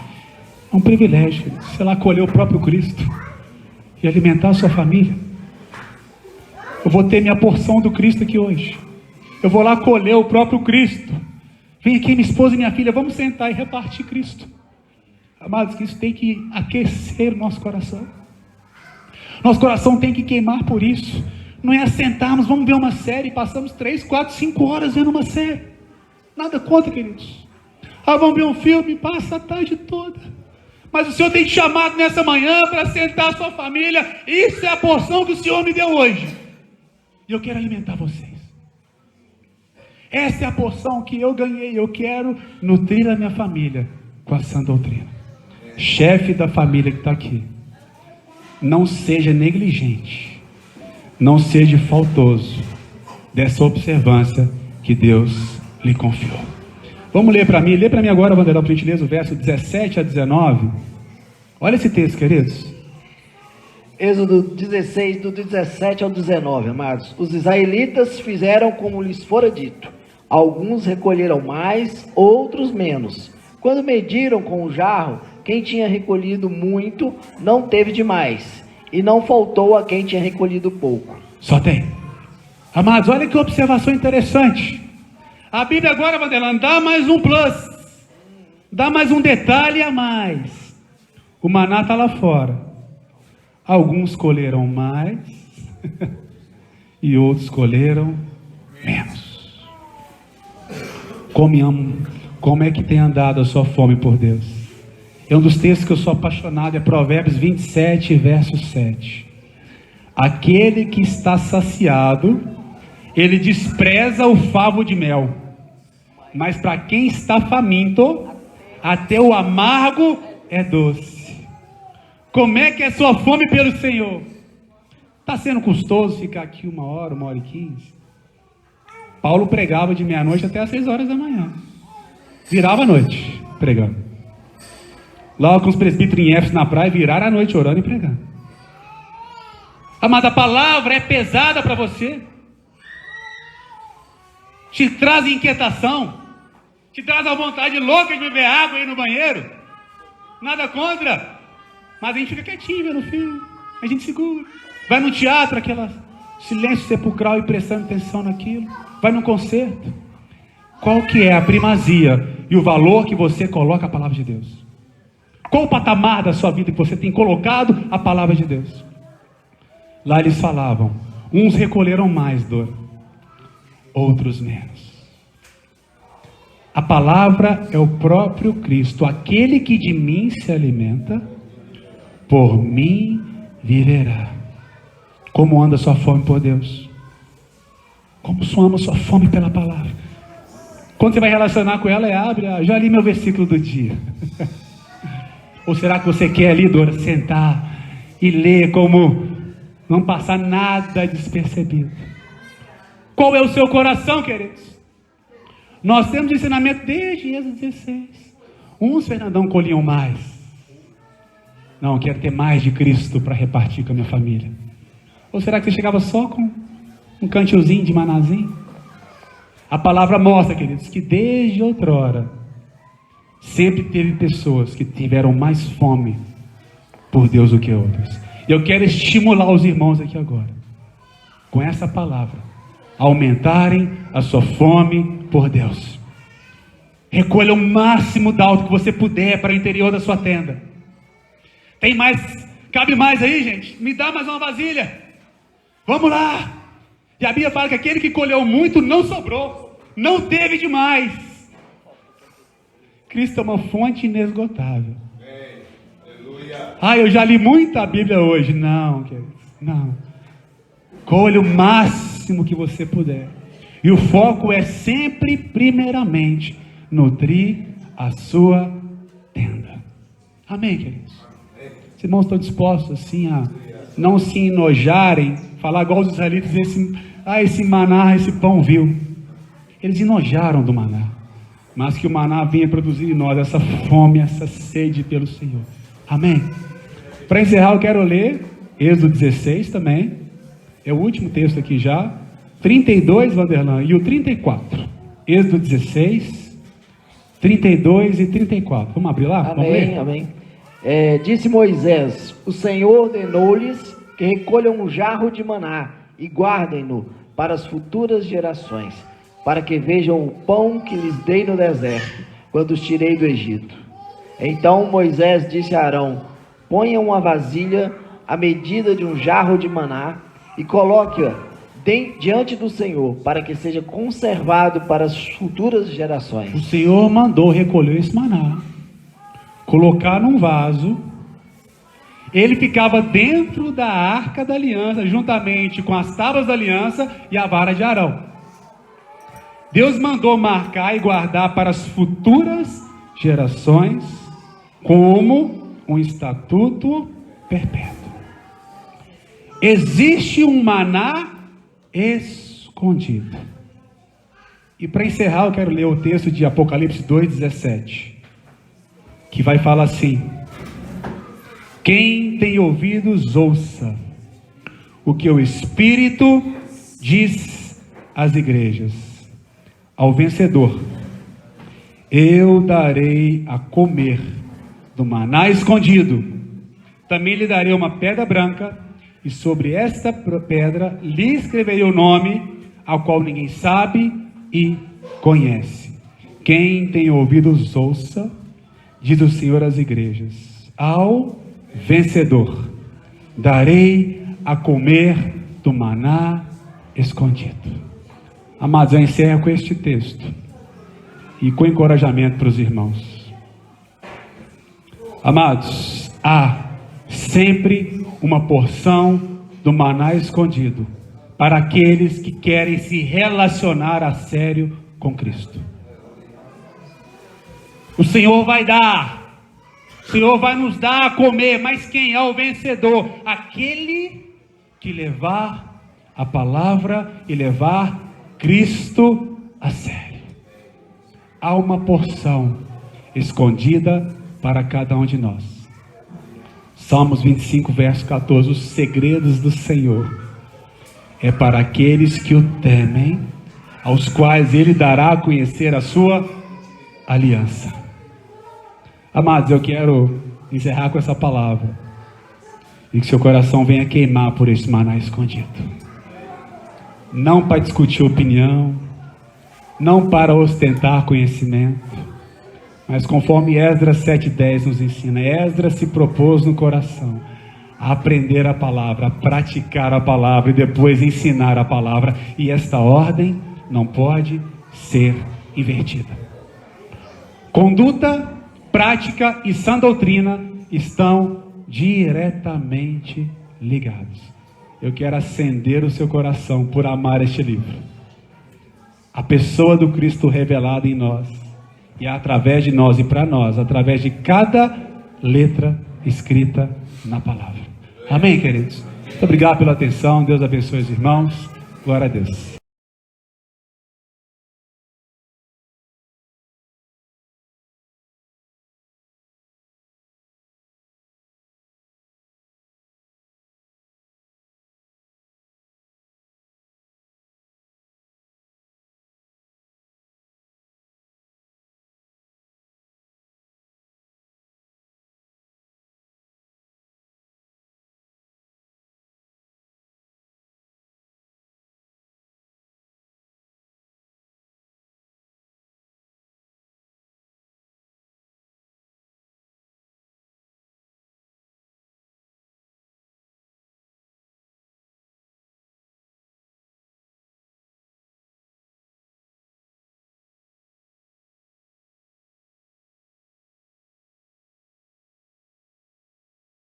É um privilégio, sei lá, acolher o próprio Cristo e alimentar a sua família. Eu vou ter minha porção do Cristo aqui hoje. Eu vou lá colher o próprio Cristo. Vem aqui minha esposa e minha filha, vamos sentar e repartir Cristo. Amados, que isso tem que aquecer o nosso coração. Nosso coração tem que queimar por isso. Não é assentarmos, vamos ver uma série, passamos 3, 4, 5 horas vendo uma série. Nada contra, queridos. Vamos ver um filme, passa a tarde toda. Mas o Senhor tem te chamado nessa manhã para sentar a sua família. Isso é a porção que o Senhor me deu hoje. E eu quero alimentar vocês. Essa é a porção que eu ganhei. Eu quero nutrir a minha família com a sã doutrina. Chefe da família que está aqui, não seja negligente, não seja faltoso, dessa observância que Deus lhe confiou. Vamos ler para mim. Lê para mim agora, Vanderão, por gentileza, o verso 17 a 19. Olha esse texto, queridos. Êxodo 16, do 17 ao 19, amados. Os israelitas fizeram como lhes fora dito. Alguns recolheram mais, outros menos. Quando mediram com o jarro, quem tinha recolhido muito não teve demais, e não faltou a quem tinha recolhido pouco. Só tem. Amados, olha que observação interessante. A Bíblia agora, Vanderlan, dá mais um plus. Dá mais um detalhe a mais. O maná está lá fora. Alguns colheram mais e outros colheram menos. Como é que tem andado a sua fome por Deus? É um dos textos que eu sou apaixonado, é Provérbios 27, verso 7. Aquele que está saciado, ele despreza o favo de mel, mas para quem está faminto, até o amargo é doce. Como é que é sua fome pelo Senhor? Está sendo custoso ficar aqui 1h e 15? Paulo pregava de meia-noite até às 6 horas da manhã. Virava a noite pregando. Lá com os presbíteros em Éfeso na praia, viraram a noite orando e pregando. Amada, a palavra é pesada para você. Te traz inquietação. Te traz a vontade louca de beber água e ir no banheiro. Nada contra. Mas a gente fica quietinho vendo o filme. A gente segura. Vai no teatro, aquele silêncio sepulcral e prestando atenção naquilo. Vai no concerto. Qual que é a primazia e o valor que você coloca a palavra de Deus? Qual o patamar da sua vida que você tem colocado a palavra de Deus? Lá eles falavam, uns recolheram mais dor, outros menos. A palavra é o próprio Cristo. Aquele que de mim se alimenta, por mim viverá. Como anda sua fome por Deus? Como ama sua fome pela palavra? Quando você vai relacionar com ela, abre, já li meu versículo do dia. Ou será que você quer ali, Dora, sentar e ler como não passar nada despercebido? Qual é o seu coração, queridos? Nós temos ensinamento desde Êxodo 16. Uns, Fernandão, colhiam mais. Não, eu quero ter mais de Cristo para repartir com a minha família. Ou será que você chegava só com um cantilzinho de manazinho? A palavra mostra, queridos, que desde outrora sempre teve pessoas que tiveram mais fome por Deus do que outras. E eu quero estimular os irmãos aqui agora, com essa palavra, a aumentarem a sua fome por Deus. Recolha o máximo da alto que você puder para o interior da sua tenda. Tem mais, cabe mais aí, gente? Me dá mais uma vasilha. Vamos lá. E a Bíblia fala que aquele que colheu muito não sobrou, não teve demais. Cristo é uma fonte inesgotável. Eu já li muita Bíblia hoje. Não, queridos, não. Colha o máximo que você puder. E o foco é sempre, primeiramente, nutrir a sua tenda. Amém, queridos? Os irmãos estão dispostos assim a não se enojarem, falar igual os israelitas, esse maná, esse pão vil. Eles enojaram do maná, mas que o maná vinha produzir em nós essa fome, essa sede pelo Senhor. Amém? Para encerrar, eu quero ler Êxodo 16 também. É o último texto aqui já. 32, Vanderlan, e o 34. Êxodo 16, 32 e 34. Vamos abrir lá? Amém, vamos ler? amém. Disse Moisés, o Senhor ordenou-lhes que recolham um jarro de maná e guardem-no para as futuras gerações, para que vejam o pão que lhes dei no deserto, quando os tirei do Egito. Então Moisés disse a Arão, ponha uma vasilha à medida de um jarro de maná e coloque-a diante do Senhor, para que seja conservado para as futuras gerações. O Senhor mandou recolher esse maná, colocar num vaso. Ele ficava dentro da arca da aliança, juntamente com as tábuas da aliança e a vara de Arão. Deus mandou marcar e guardar para as futuras gerações como um estatuto perpétuo. Existe um maná exclusivo. escondido. E para encerrar, eu quero ler o texto de Apocalipse 2,17, que vai falar assim: quem tem ouvidos, ouça o que o Espírito diz às igrejas. Ao vencedor, eu darei a comer do maná escondido. Também lhe darei uma pedra branca, e sobre esta pedra lhe escreverei o nome, ao qual ninguém sabe e conhece. Quem tem ouvidos, ouça, diz o Senhor às igrejas. Ao vencedor, darei a comer do maná escondido. Amados, eu encerro com este texto e com encorajamento para os irmãos. Amados, há sempre uma porção do maná escondido para aqueles que querem se relacionar a sério com Cristo. O Senhor vai dar, o Senhor vai nos dar a comer, mas quem é o vencedor? Aquele que levar a palavra e levar Cristo a sério. Há uma porção escondida para cada um de nós. Salmos 25, verso 14. Os segredos do Senhor é para aqueles que o temem, aos quais Ele dará a conhecer a sua aliança. Amados, eu quero encerrar com essa palavra, e que seu coração venha queimar por esse maná escondido. Não para discutir opinião, não para ostentar conhecimento, mas conforme Esdras 7,10 nos ensina, Esdras se propôs no coração a aprender a palavra, a praticar a palavra e depois ensinar a palavra, e esta ordem não pode ser invertida. Conduta, prática e sã doutrina estão diretamente ligados. Eu quero acender o seu coração por amar este livro. A pessoa do Cristo revelada em nós. E através de nós e para nós, através de cada letra escrita na palavra. Amém, queridos? Muito obrigado pela atenção. Deus abençoe os irmãos. Glória a Deus.